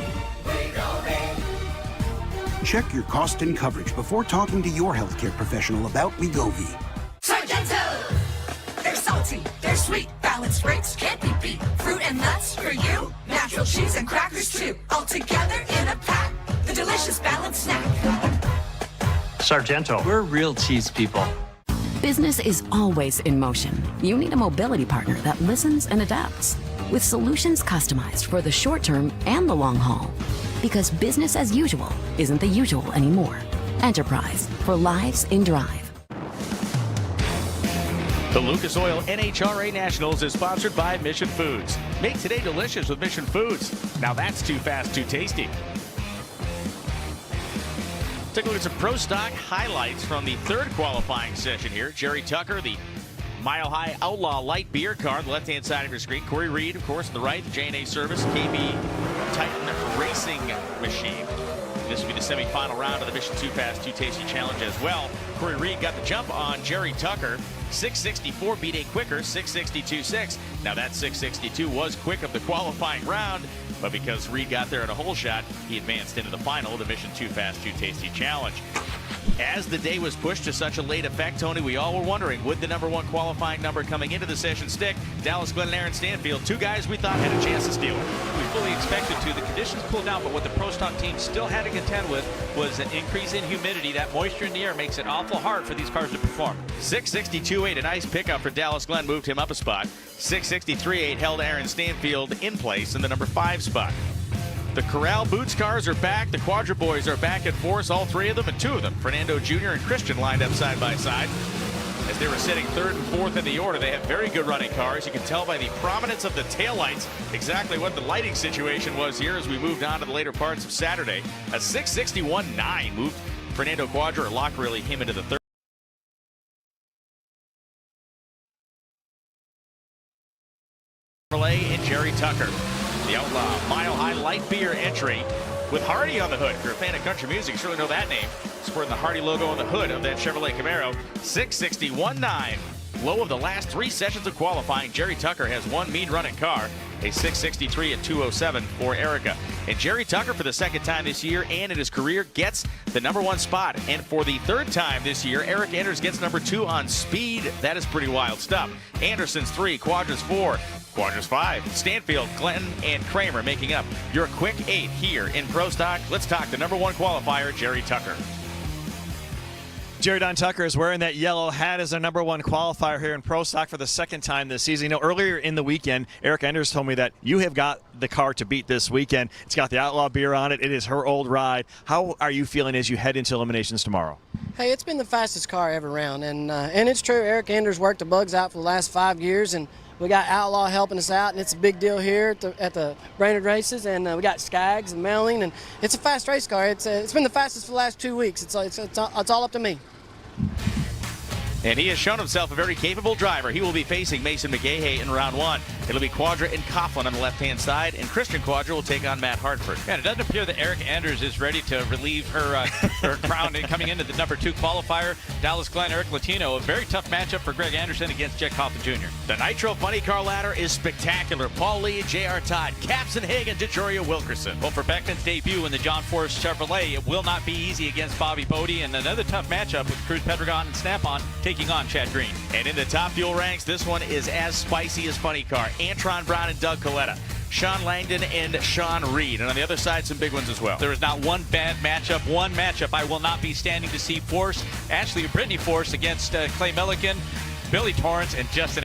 Wegovy. Check your cost and coverage before talking to your healthcare professional about Wegovy. Sargento. They're salty, they're sweet, balanced grapes can't be beat. Fruit and nuts for you, natural cheese and crackers too. All together in a pack, the delicious balanced snack. Sargento. We're real cheese people. Business is always in motion. You need a mobility partner that listens and adapts, with solutions customized for the short term and the long haul. Because business as usual isn't the usual anymore. Enterprise, for lives in drive. The Lucas Oil NHRA Nationals is sponsored by Mission Foods. Make today delicious with Mission Foods. Now that's too fast, too tasty. Take a look at some Pro Stock highlights from the third qualifying session here. Jerry Tucker, the Mile High Outlaw Light Beer car on the left-hand side of your screen. Corey Reed, of course, on the right, the J&A Service KB Titan Racing Machine. This will be the semifinal round of the Mission 2 Fast 2 Tasty Challenge as well. Corey Reed got the jump on Jerry Tucker. 664 beat a quicker 662.6. Now that 662 was quick of the qualifying round, but because Reed got there in a hole shot, he advanced into the final of the Mission 2 Fast 2 Tasty Challenge. As the day was pushed to such a late effect, Tony, we all were wondering, would the #1 qualifying number coming into the session stick? Dallas Glenn and Aaron Stanfield, two guys we thought had a chance to steal it. We fully expected to. The conditions cooled down, but what the Pro Stock team still had to contend with was an increase in humidity. That moisture in the air makes it awful hard for these cars to perform. 662.8, a nice pickup for Dallas Glenn, moved him up a spot. 663.8 held Aaron Stanfield in place in the number 5 spot. The Corral Boots cars are back. The Quadra Boys are back in force, all three of them, and two of them, Fernando Jr. and Christian, lined up side by side. As they were sitting 3rd and 4th in the order, they have very good running cars. You can tell by the prominence of the taillights exactly what the lighting situation was here as we moved on to the later parts of Saturday. A 661.9 moved Fernando Quadra, or Locke really, him into the 3rd. And Jerry Tucker, the Outlaw Mile High Light Beer entry with Hardy on the hood. If you're a fan of country music, you surely know that name. Sporting the Hardy logo on the hood of that Chevrolet Camaro. 661.9. Low of the last 3 sessions of qualifying. Jerry Tucker has one mean running car, a 663 at 207 for Erica. And Jerry Tucker, for the 2nd time this year and in his career, gets the #1 spot. And for the 3rd time this year, Eric Anders gets number 2 on speed. That is pretty wild stuff. Anderson's 3, Quadra's 4. Quadras 5. Stanfield, Glenn, and Kramer making up your quick 8 here in Pro Stock. Let's talk the #1 qualifier, Jerry Tucker. Jerry Don Tucker is wearing that yellow hat as our #1 qualifier here in Pro Stock for the 2nd time this season. You know, earlier in the weekend, Eric Enders told me that you have got the car to beat this weekend. It's got the Outlaw beer on it. It is her old ride. How are you feeling as you head into eliminations tomorrow? Hey, it's been the fastest car ever round, and it's true. Eric Enders worked the bugs out for the last 5 years, and we got Outlaw helping us out, and it's a big deal here at the brenierd races, and we got Skaggs and Melling, and it's a fast race car. It's been the fastest for the last 2 weeks. It's all up to me. And he has shown himself a very capable driver. He will be facing Mason McGahey in round 1. It'll be Quadra and Coughlin on the left-hand side, and Christian Quadra will take on Matt Hartford. Yeah, it doesn't appear that Eric Anders is ready to relieve her her crown coming into the #2 qualifier. Dallas Glenn, Eric Latino, a very tough matchup for Greg Anderson against Jet Coughlin Jr. The Nitro Funny Car ladder is spectacular. Paul Lee, J.R. Todd, Capson Hagen, DeJoria Wilkerson. Well, for Beckman's debut in the John Force Chevrolet, it will not be easy against Bobby Bodie, and another tough matchup with Cruz Pedregon and Snap-on taking on Chad Green. And in the top fuel ranks, this one is as spicy as Funny Car. Antron Brown and Doug Coletta, Sean Langdon and Sean Reed. And on the other side, some big ones as well. There is not one bad matchup. One matchup I will not be standing to see. Force, Ashley Brittany Force against Clay Milliken, Billy Torrance, and Justin.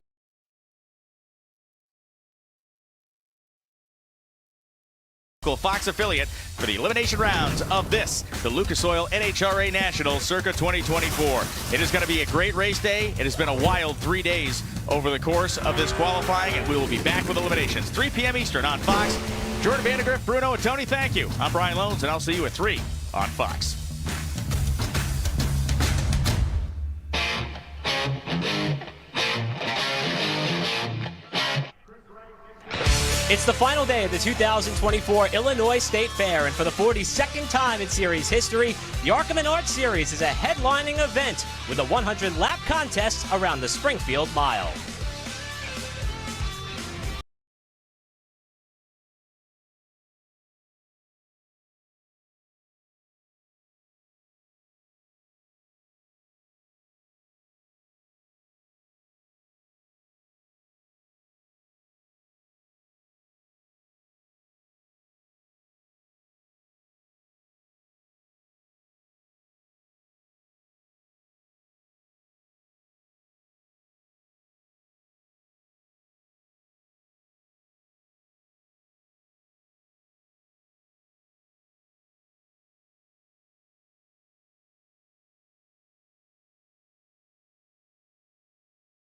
Fox affiliate for the elimination rounds of this, the Lucas Oil NHRA National Circa 2024. It is going to be a great race day. It has been a wild 3 days over the course of this qualifying, and we will be back with eliminations. 3 p.m. Eastern on Fox. Jordan Vandergriff, Bruno, and Tony, thank you. I'm Brian Lones, and I'll see you at 3 on Fox. It's the final day of the 2024 Illinois State Fair, and for the 42nd time in series history, the Arkham and Art Series is a headlining event with a 100-lap contest around the Springfield Mile.